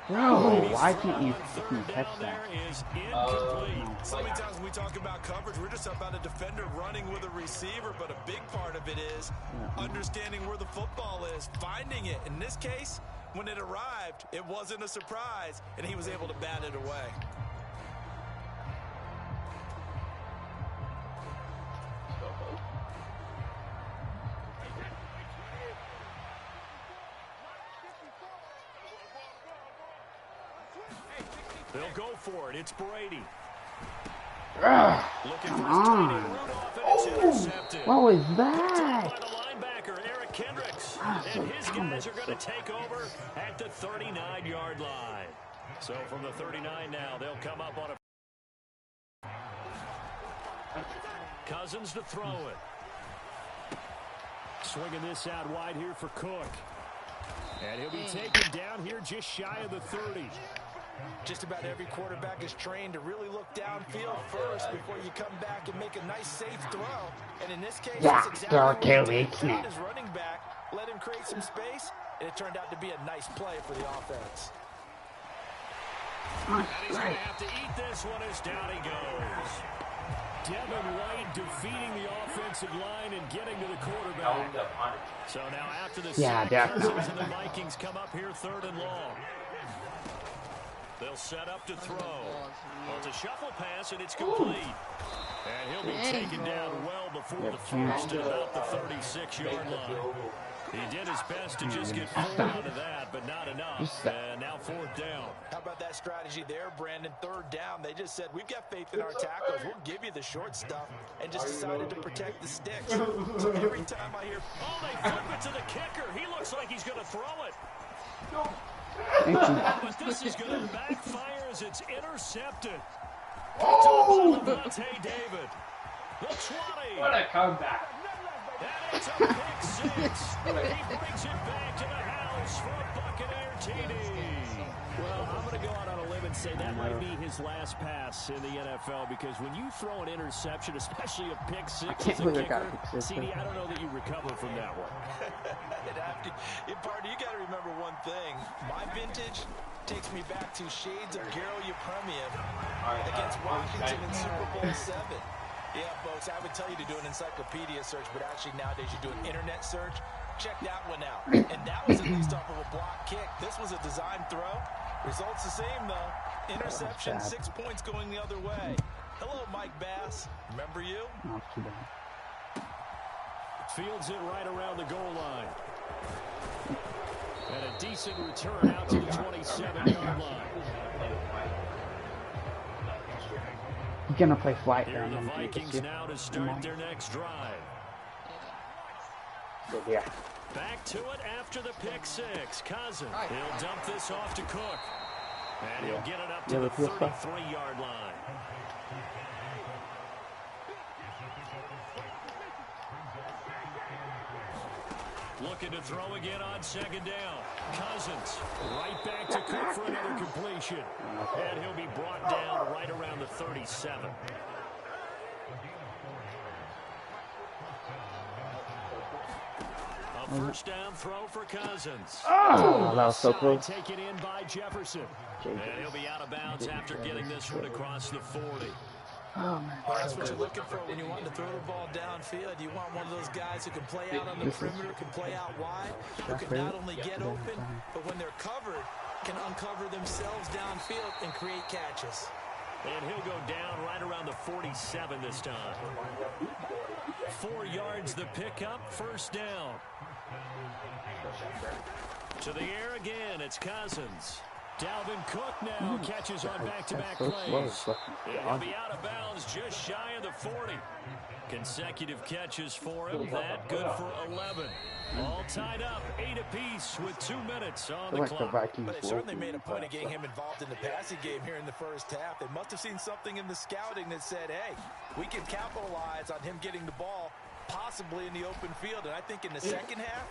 Bro, why can't you catch that? So many times when we talk about coverage, we're just about a defender running with a receiver, but a big part of it is understanding where the football is, finding it. In this case, when it arrived, it wasn't a surprise, and he was able to bat it away. They'll go for it. It's Brady. Come on. What was that? By the linebacker, Eric Kendricks. And his guys are going to take over at the 39-yard line. So from the 39 now, they'll come up on a... Cousins to throw it. Swinging this out wide here for Cook. And he'll be taken down here just shy of the 30. Just about every quarterback is trained to really look downfield first before you come back and make a nice, safe throw. And in this case, that's exactly what he did. His running back let him create some space, and it turned out to be a nice play for the offense. And he's going to have to eat this one as down he goes. Devin White defeating the offensive line and getting to the quarterback. So now after the sack, Cousins and the Vikings come up here 3rd and long. They'll set up to throw. Well, it's a shuffle pass, and it's complete. And he'll be taken down well before the first at about the 36-yard line. He did his best to just get 4 out of that, but not enough. And now 4th down. How about that strategy there, Brandon? 3rd down. They just said, we've got faith in our tackles. We'll give you the short stuff, and just decided to protect the sticks. So every time I hear, oh, they flip it to the kicker. He looks like he's going to throw it. But this is going to backfire as it's intercepted. Oh! David. The 20. What a comeback. And it's a pick 6. He brings it back to the house for a Buccaneer TD. Well, I'm going to go out on a limb and say that might be his last pass in the NFL, because when you throw an interception, especially a pick 6 as a kicker, CD, I don't know that you recover from that one. Partner, you got to remember one thing. My vintage takes me back to shades of Garo Yepremyev against Washington in Super Bowl 7. Yeah, folks, I would tell you to do an encyclopedia search, but actually nowadays you do an internet search. Check that one out. And that was at least off of a block kick. This was a design throw. Results the same, though. Interception, 6 points going the other way. Hello, Mike Bass. Remember you? Not too bad. Fields it right around the goal line. And a decent return out to the 27-yard line. He's going to play flight Here are the Vikings now to start their next drive. Yeah. Back to it after the pick 6. Cousins. He'll dump this off to Cook. And he'll get it up to the 33-yard line. Looking to throw again on 2nd down. Cousins right back to Cook for another completion. And he'll be brought down right around the 37. A 1st down throw for Cousins. Oh, that was so close. Taken in by Jefferson. And he'll be out of bounds after getting this one across the 40. Oh, that's what you're looking for when you want to throw the ball downfield. You want one of those guys who can play out on the perimeter, can play out wide, who can not only get open, but when they're covered, can uncover themselves downfield and create catches. And he'll go down right around the 47 this time. 4 yards the pickup, first down. To the air again, it's Cousins. Dalvin Cook now catches on back-to-back plays. He'll be out of bounds just shy of the 40. Consecutive catches for him. That good for 11. All tied up, 8 apiece with 2 minutes on the clock. But it certainly made a point of getting him involved in the passing game here in the first half. They must have seen something in the scouting that said, hey, we can capitalize on him getting the ball possibly in the open field. And I think in the second half,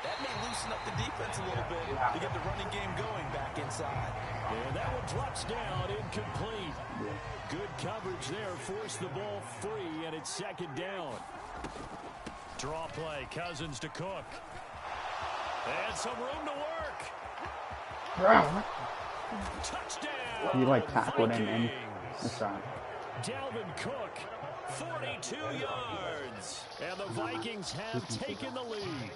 that may loosen up the defense a little bit to get the running game going back inside. And that one drops down, incomplete. Good coverage there, forced the ball free, and it's second down. Draw play, Cousins to Cook. And some room to work. Touchdown. He like tackled him in this time. Dalvin Cook, 42 yards. And the Vikings have taken the lead.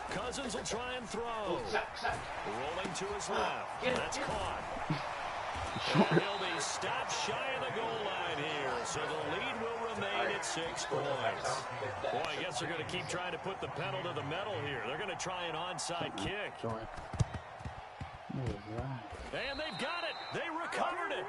Cousins will try and throw. Rolling to his left. That's caught. And he'll be stopped shy of the goal line here. So the lead will remain at 6 points. Boy, I guess they're going to keep trying to put the pedal to the metal here. They're going to try an onside kick. And they've got it. They recovered it.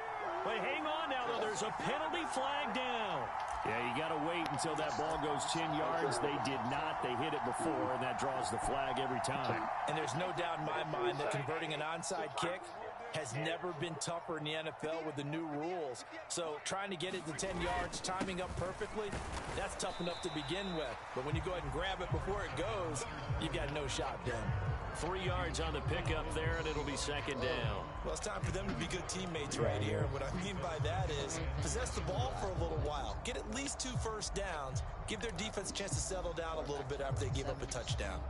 Wait, hang on now, though. There's a penalty flag down. Yeah, you got to wait until that ball goes 10 yards. They did not. They hit it before, and that draws the flag every time. And there's no doubt in my mind that converting an onside kick has never been tougher in the NFL with the new rules. So trying to get it to 10 yards, timing up perfectly, that's tough enough to begin with. But when you go ahead and grab it before it goes, you've got no shot then. 3 yards on the pickup there, and it'll be second down. Well, it's time for them to be good teammates right here. And what I mean by that is possess the ball for a little while. Get at least 2 first downs. Give their defense a chance to settle down a little bit after they give up a touchdown.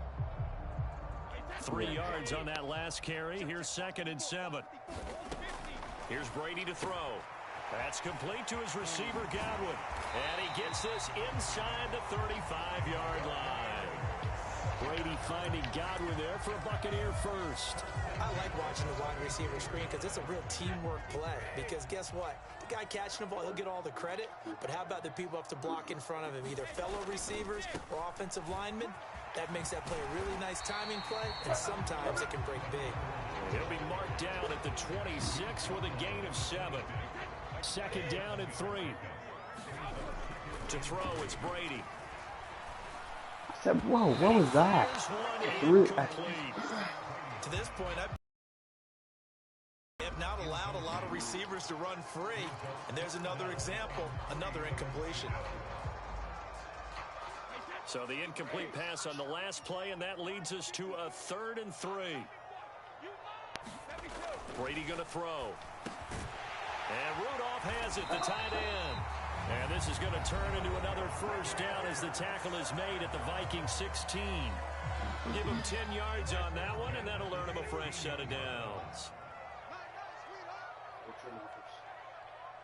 3 yards on that last carry. Here's 2nd and 7. Here's Brady to throw. That's complete to his receiver, Godwin. And he gets this inside the 35-yard line. Brady finding Godwin there for a Buccaneer first. I like watching the wide receiver screen because it's a real teamwork play. Because guess what? The guy catching the ball, he'll get all the credit. But how about the people up to block in front of him? Either fellow receivers or offensive linemen. That makes that play a really nice timing play. And sometimes it can break big. He'll be marked down at the 26 with a gain of 7. 2nd down and 3. To throw, it's Brady. I said, whoa, what was that? To this point, I have not allowed a lot of receivers to run free. And there's another example, another incompletion. So the incomplete pass on the last play, and that leads us to a 3rd and 3. Brady going to throw. And Rudolph has it, the tight end. And this is going to turn into another first down as the tackle is made at the Vikings 16. Give him 10 yards on that one, and that'll earn him a fresh set of downs.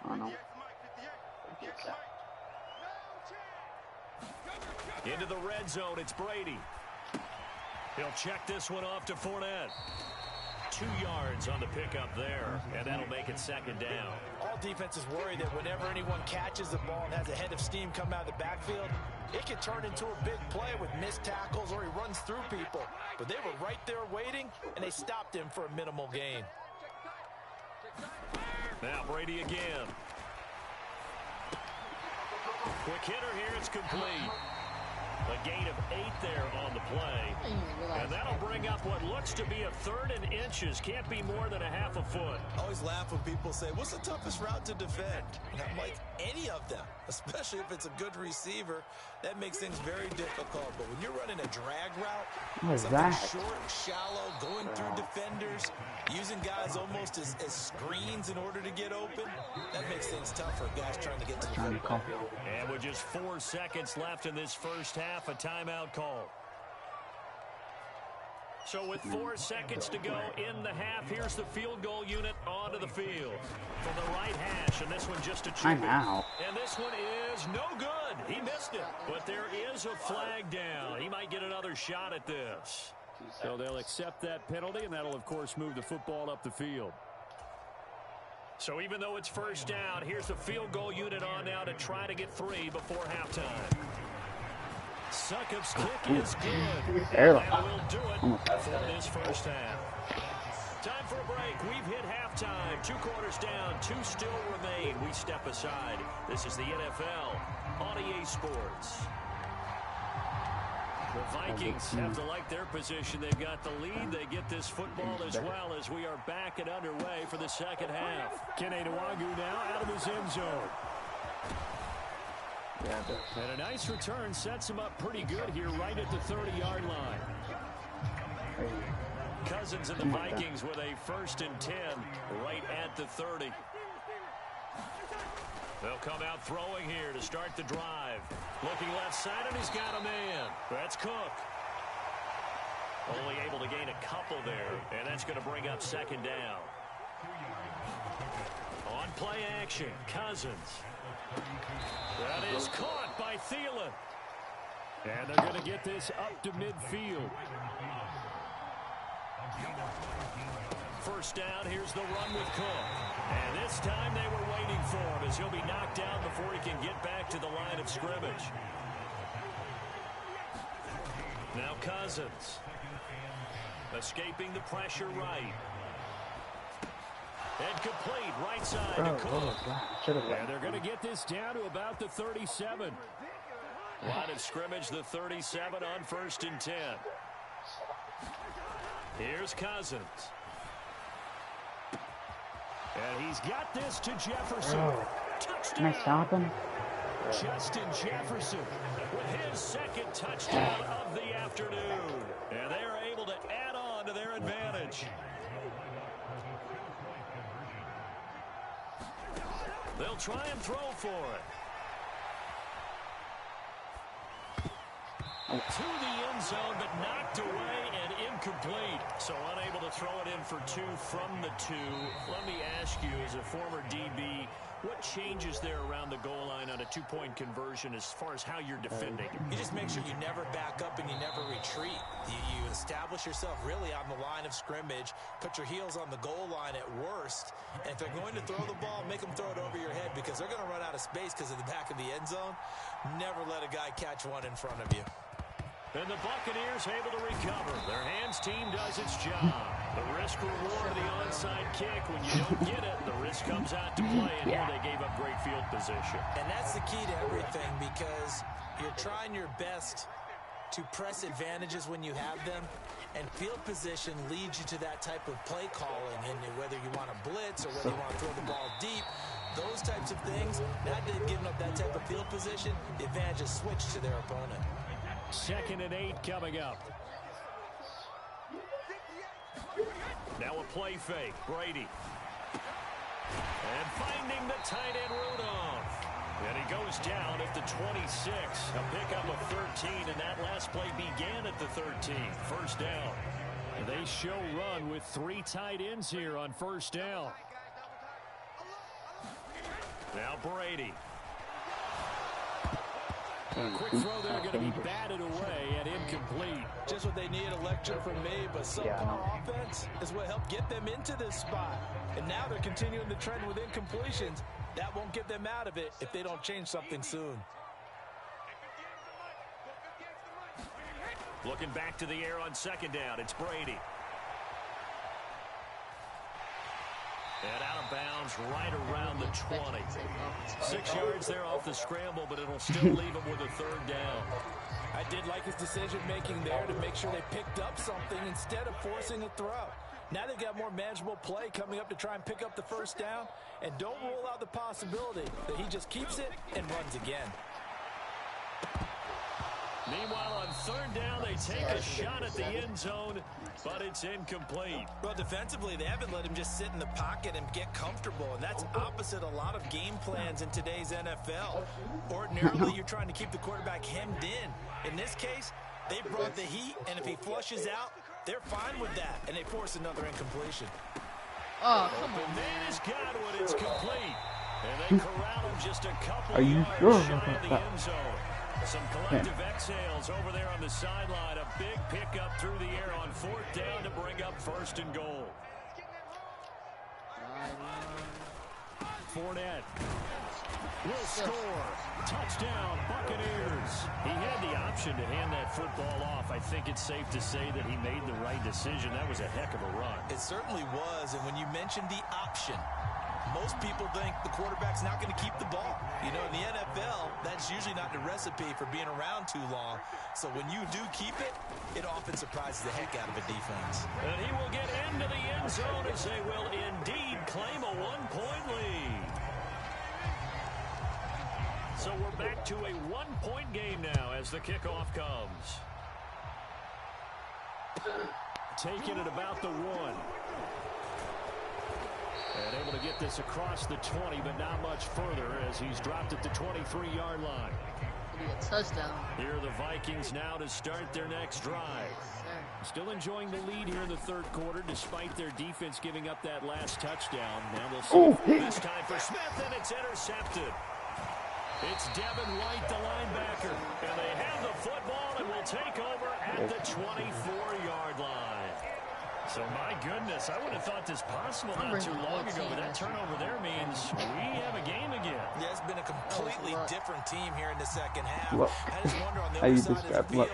Oh, no. Into the red zone, it's Brady. He'll check this one off to Fournette. 2 yards on the pickup there, and that'll make it 2nd down. All defenses worry that whenever anyone catches the ball and has a head of steam come out of the backfield, it can turn into a big play with missed tackles or he runs through people. But they were right there waiting, and they stopped him for a minimal gain. Now Brady again. Quick hitter here, it's complete. A gain of 8 there on the play. And that'll bring up what looks to be a 3rd and inches. Can't be more than a half a foot. I always laugh when people say, what's the toughest route to defend? And I'm like, any of them, especially if it's a good receiver. That makes things very difficult. But when you're running a drag route, something short, shallow, going through defenders, using guys almost as screens in order to get open, that makes things tough for guys trying to get to the football. And with just 4 seconds left in this first half, a timeout call. So with 4 seconds to go in the half, here's the field goal unit onto the field. From the right hash, and this one just a chip. And this one is no good. He missed it. But there is a flag down. He might get another shot at this. So they'll accept that penalty, and that'll, of course, move the football up the field. So even though it's first down, here's the field goal unit on now to try to get 3 before halftime. Succop's kick is good. And that will do it for this first half. Time for a break. We've hit halftime. 2 quarters down. 2 still remain. We step aside. This is the NFL on EA Sports. The Vikings have to like their position. They've got the lead. They get this football as well as we are back and underway for the second half. Kene Nwangwu now out of his end zone. And a nice return sets him up pretty good here right at the 30-yard line. Cousins and the Vikings with a 1st and 10 right at the 30. They'll come out throwing here to start the drive. Looking left side, and he's got a man. That's Cook. Only able to gain a couple there, and that's going to bring up 2nd down. On play action, Cousins. That is caught by Thielen. And they're going to get this up to midfield. First down, here's the run with Cook. And this time they were waiting for him as he'll be knocked down before he can get back to the line of scrimmage. Now Cousins. Escaping the pressure right. And complete right side to Cook. And they're going to get this down to about the 37. Line of scrimmage, the 37 on 1st and 10. Here's Cousins. And he's got this to Jefferson. Touchdown. Justin Jefferson with his 2nd touchdown of the afternoon. And they're able to add on to their advantage. They'll try and throw for it. To the end zone, but knocked away and incomplete. So unable to throw it in for 2 from the 2. Let me ask you, as a former DB, what changes there around the goal line on a 2-point conversion as far as how you're defending? You just make sure you never back up and you never retreat. You establish yourself really on the line of scrimmage, put your heels on the goal line at worst, and if they're going to throw the ball, make them throw it over your head because they're going to run out of space because of the back of the end zone. Never let a guy catch one in front of you. And the Buccaneers able to recover. Their hands team does its job. The risk reward of the onside kick. When you don't get it, the risk comes out to play. And here they gave up great field position. And that's the key to everything because you're trying your best to press advantages when you have them. And field position leads you to that type of play calling. And whether you want to blitz or whether you want to throw the ball deep, those types of things, now they've given up that type of field position, the advantage is switched to their opponent. 2nd and 8 coming up. Now a play fake. Brady. And finding the tight end Rudolph. And he goes down at the 26. A pickup of 13, and that last play began at the 13. First down. They show run with 3 tight ends here on first down. Now Brady. A quick throw there going to be batted away and incomplete. Just what they need, a lecture from me, but subpar offense is what helped get them into this spot. And now they're continuing the trend with incompletions. That won't get them out of it if they don't change something soon. Looking back to the air on 2nd down, it's Brady. And out of bounds right around the 20. 6 yards there off the scramble, but it'll still leave him with a 3rd down. I did like his decision-making there to make sure they picked up something instead of forcing a throw. Now they've got more manageable play coming up to try and pick up the 1st down. And don't rule out the possibility that he just keeps it and runs again. Meanwhile, on 3rd down, they take a shot at the end zone, but it's incomplete. Well, defensively, they haven't let him just sit in the pocket and get comfortable, and that's opposite a lot of game plans in today's NFL. Ordinarily, you're trying to keep the quarterback hemmed in. In this case, they brought the heat, and if he flushes out, they're fine with that, and they force another incompletion. Oh, come on. Man has got one. It's complete. And they corral him just a couple Are you yards sure shy about of the that? end zone. Some collective exhales over there on the sideline. A big pickup through the air on 4th down to bring up 1st and goal. Fournette will score. Touchdown, Buccaneers. He had the option to hand that football off. I think it's safe to say that he made the right decision. That was a heck of a run. It certainly was, and when you mentioned the option, most people think the quarterback's not going to keep the ball. You know, in the NFL, that's usually not the recipe for being around too long. So when you do keep it, it often surprises the heck out of a defense. And he will get into the end zone as they will indeed claim a 1-point lead. So we're back to a 1-point game now as the kickoff comes. Taking it about the 1. And able to get this across the 20, but not much further as he's dropped at the 23-yard line. A touchdown. Here are the Vikings now to start their next drive. Still enjoying the lead here in the 3rd quarter, despite their defense giving up that last touchdown. Now they'll see this time for Smith, and it's intercepted. It's Devin White, the linebacker, and they have the football and will take over at the 24-yard line. So, my goodness, I would have thought this possible not too long ago, but that turnover there means we have a game again. Yeah, it's been a completely different team here in the 2nd half. Look. I just wonder on the other side of the field,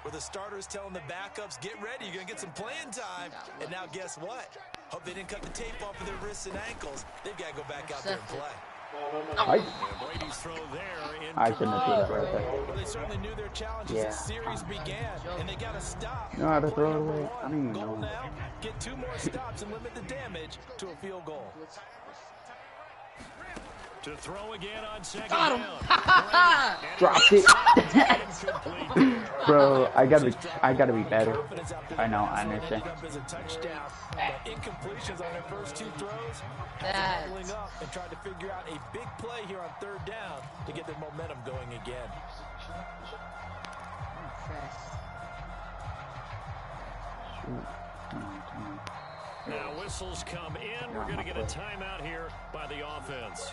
where the starters telling the backups, get ready, you're going to get some playing time. And now guess what? Hope they didn't cut the tape off of their wrists and ankles. They've got to go back out there and play. Brady's throw there. I shouldn't have threw that right there. Well, they certainly knew their challenges as the series began, and they got to stop. You know how to throw it away? I don't even know. Now, get 2 more stops and limit the damage to a field goal. To throw again on 2nd down. Dropped it. Bro, I gotta be better. I know, I understand. Incompletions on their first 2 throws. Following up and trying to figure out a big play here on 3rd down to get their momentum going again. Now whistles come in. We're going to get a timeout here by the offense.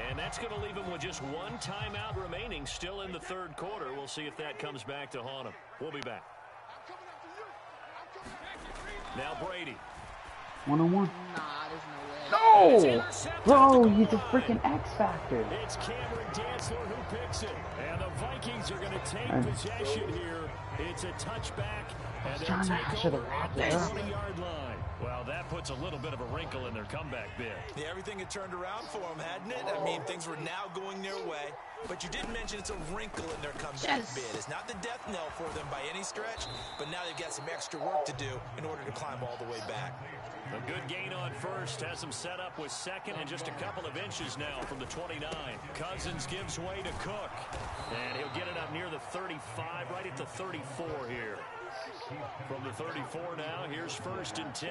And that's going to leave him with just 1 timeout remaining still in the 3rd quarter. We'll see if that comes back to haunt him. We'll be back. Now Brady. 1-on-1. Nah, there's no way. No! Bro, he's a freaking X Factor. It's Cameron Dantzler who picks it. And the Vikings are going to take possession here. It's a touchback. And they'll take over at the 20-yard line. Well, that puts a little bit of a wrinkle in their comeback bid. Yeah, everything had turned around for them, hadn't it? I mean, things were now going their way. But you did mention it's a wrinkle in their comeback bid. It's not the death knell for them by any stretch, but now they've got some extra work to do in order to climb all the way back. A good gain on first has them set up with 2nd and just a couple of inches now from the 29. Cousins gives way to Cook, and he'll get it up near the 35, right at the 34 here. From the 34 now, here's 1st and 10.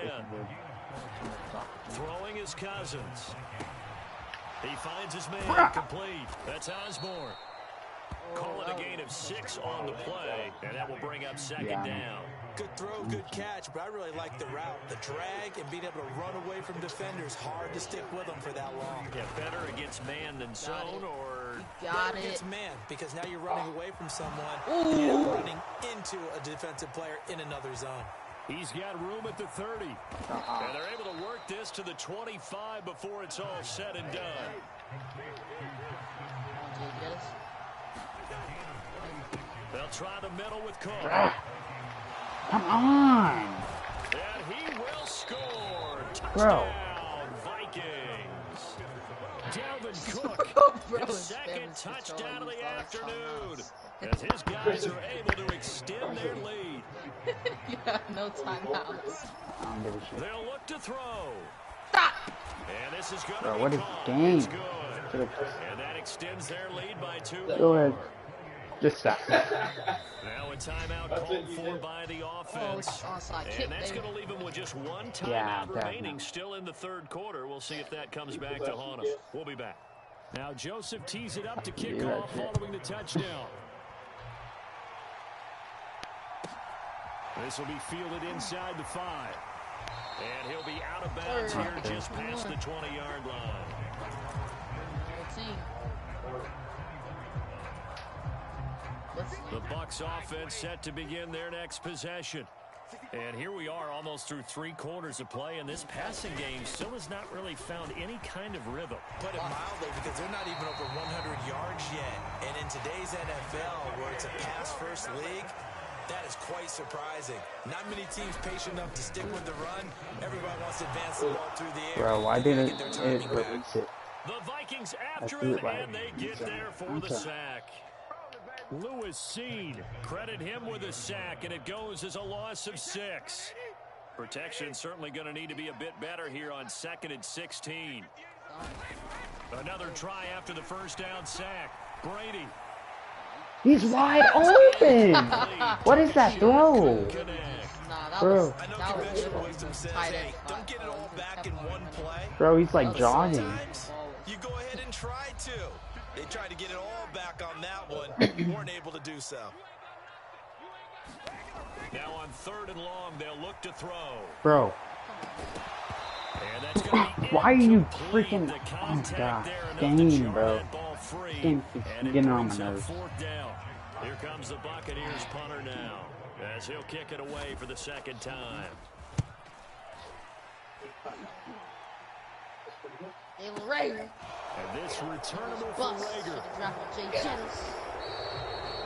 Throwing is Cousins. He finds his man complete. That's Osborne. Call it a gain of 6 on the play, and that will bring up 2nd down. Good throw, good catch, but I really like the route. The drag and being able to run away from defenders, hard to stick with them for that long. Yeah, better against man than zone, or got it against man, because now you're running away from someone and running into a defensive player in another zone. He's got room at the 30. And they're able to work this to the 25 before it's all said and done. They'll try the middle with Cook. Come on. And he will score. Touchdown, Bro. Vikings. Dalvin Cook, his 2nd touchdown of the afternoon. As his guys are able to extend their lead. Yeah, no timeouts. They'll look to throw. Stop. And this is going to be What is called. game? It's good. And that extends their lead by 2 more. Go ahead. Just stop. Now a timeout called for by the offense. And that's going to leave them with just 1 timeout remaining still in the 3rd quarter. We'll see if that comes back to haunt them. We'll be back. Now Joseph tees it up to kick off following the touchdown. This will be fielded inside the 5. And he'll be out of bounds here just past the 20-yard line. The Bucs offense set to begin their next possession. And here we are almost through 3 quarters of play, and this passing game still has not really found any kind of rhythm. Put it mildly, because they're not even over 100 yards yet. And in today's NFL, where it's a pass-first league, that is quite surprising. Not many teams patient enough to stick with the run. Everybody wants to advance the ball through the air. Bro, why didn't it release it? The Vikings after him, and they get there for the sack. Lewis Seed, credit him with a sack, and it goes as a loss of 6. Protection certainly going to need to be a bit better here on 2nd and 16. Another try after the first down sack. Brady. He's wide open. What is that throw? Bro. Don't get it all back in one play. Bro, he's like jogging. You go ahead and try to. They tried to get it all back on that one. Weren't able to do so. Now on 3rd and long, they'll look to throw. Bro. And that's gonna be why are you freaking... Oh, God. Dang, bro. Getting on my nerves. 4th down. Here comes the Buccaneers punter now, as he'll kick it away for the 2nd time. And this returnable for Rager.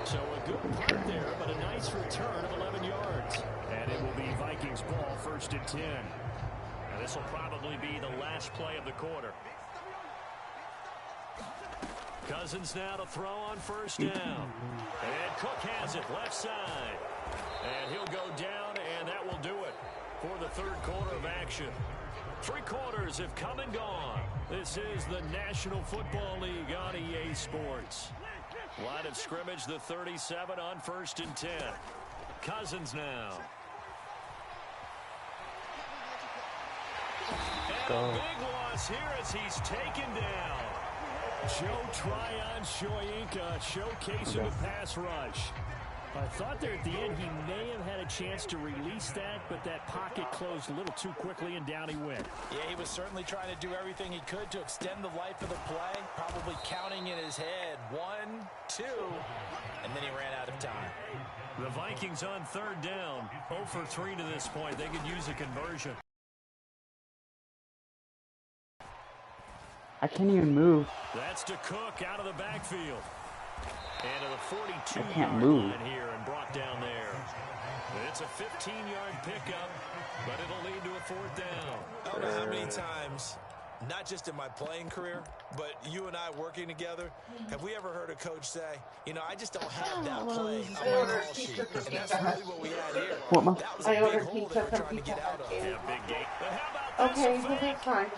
So a good punt there, but a nice return of 11 yards. And it will be Vikings ball 1st and 10. And this will probably be the last play of the quarter. Cousins now to throw on 1st down. And Cook has it left side. And he'll go down, and that will do it for the 3rd quarter of action. 3 quarters have come and gone. This is the National Football League on EA Sports. Line of scrimmage, the 37 on 1st and 10. Cousins now. And a big loss here as he's taken down. Joe Tryon Shoyinka showcasing the pass rush. I thought there at the end he may have had a chance to release that, but that pocket closed a little too quickly, and down he went. Yeah, he was certainly trying to do everything he could to extend the life of the play, probably counting in his head 1, 2, and then he ran out of time. The Vikings on 3rd down, 0 for 3 to this point. They could use a conversion. I can't even move. That's to Cook out of the backfield. And to the 42-yard line here and brought down there. It's a 15-yard pickup, but it'll lead to a 4th down. I don't know how many times, not just in my playing career, but you and I working together, have we ever heard a coach say, you know, I just don't have that play on my call sheet. And that's really what we had here. What, Mom? That was a big hole they were trying to get out of. Yeah, big gate. But how about this? Okay, well, that's fine.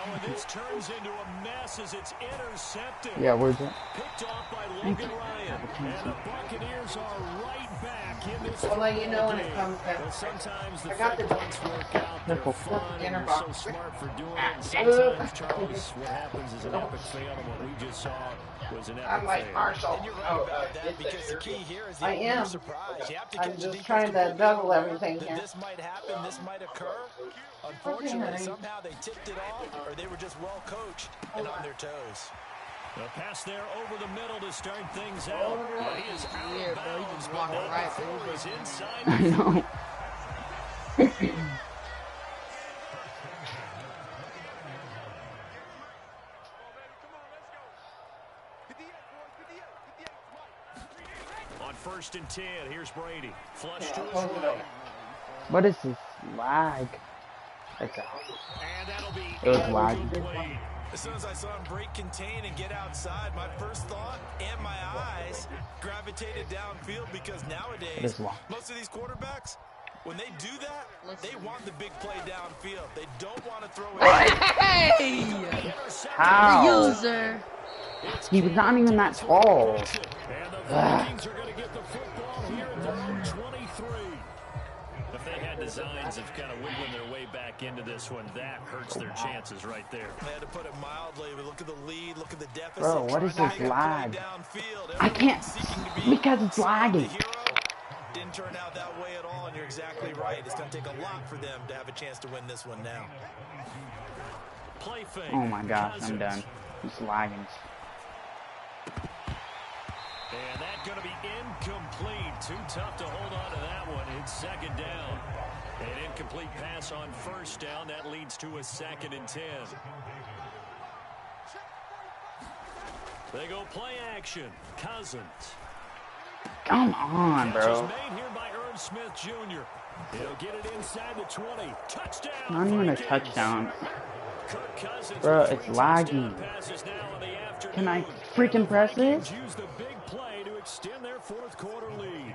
Oh, and this turns into a mess as it's intercepted. Yeah, where's it? Picked off by Logan Ryan. And the Buccaneers are right back in this. I'll let you know when it comes back. Well, sometimes the I got the punts work out. They're fun, and they're so smart for doing it. And sometimes, Charles, what happens is an epic fail, and what we just saw was an epic I'm like fail. Marshall. And you're right about that, because the key here is the I am. surprise. You have to I'm get the just defense trying to completely double aware everything that here. this might happen, this might occur. Unfortunately, somehow they tipped it off, or they were just well coached and on their toes. The pass there over the middle to start things out. But he is out of bounds, but walking right the over is inside. I know. On 1st and 10, here's Brady. Flush to his right. What is this lag? That's out. And that'll be It was laggy. incomplete. As soon as I saw him break contain and get outside, my first thought and my eyes gravitated downfield, because nowadays, most of these quarterbacks, when they do that, they want the big play downfield. They don't want to throw it. Hey! How? User. He was not even that tall. And the Vikings are going to get the football here at their own 23. If they had designs of kind of wiggling their way back into this one, that hurts their chances right there. They had to put it mildly. But look at the lead, look at the deficit. Bro, what is this lag? Downfield. I can't, because it's lagging. Didn't turn out that way at all, and you're exactly right. It's going to take a lot for them to have a chance to win this one now. Play fake. Oh my gosh, I'm done. He's lagging. And that's going to be incomplete. Too tough to hold on to that one. It's second down. An incomplete pass on first down. That leads to a 2nd and 10. They go play action. Cousins. Come on, bro. Made here by Irv Smith Jr. He'll get it inside the 20. Touchdown. Not even a touchdown. Bro, it's lagging. Can I freaking press this? Use the big play to extend their 4th quarter lead.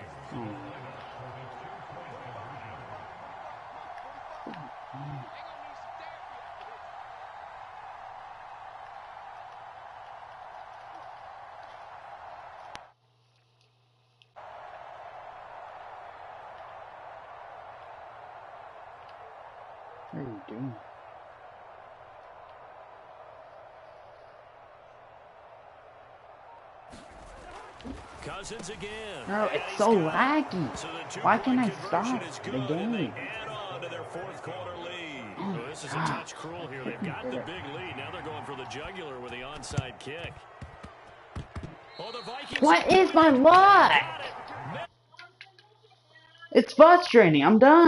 What are you doing? Cousins again. Bro, it's so laggy. Why can't I stop the game? Oh, this is a touch cruel here. They've got the big lead. Now they're going for the jugular with the onside kick. Oh, the Vikings. What is my luck? It's frustrating. I'm done.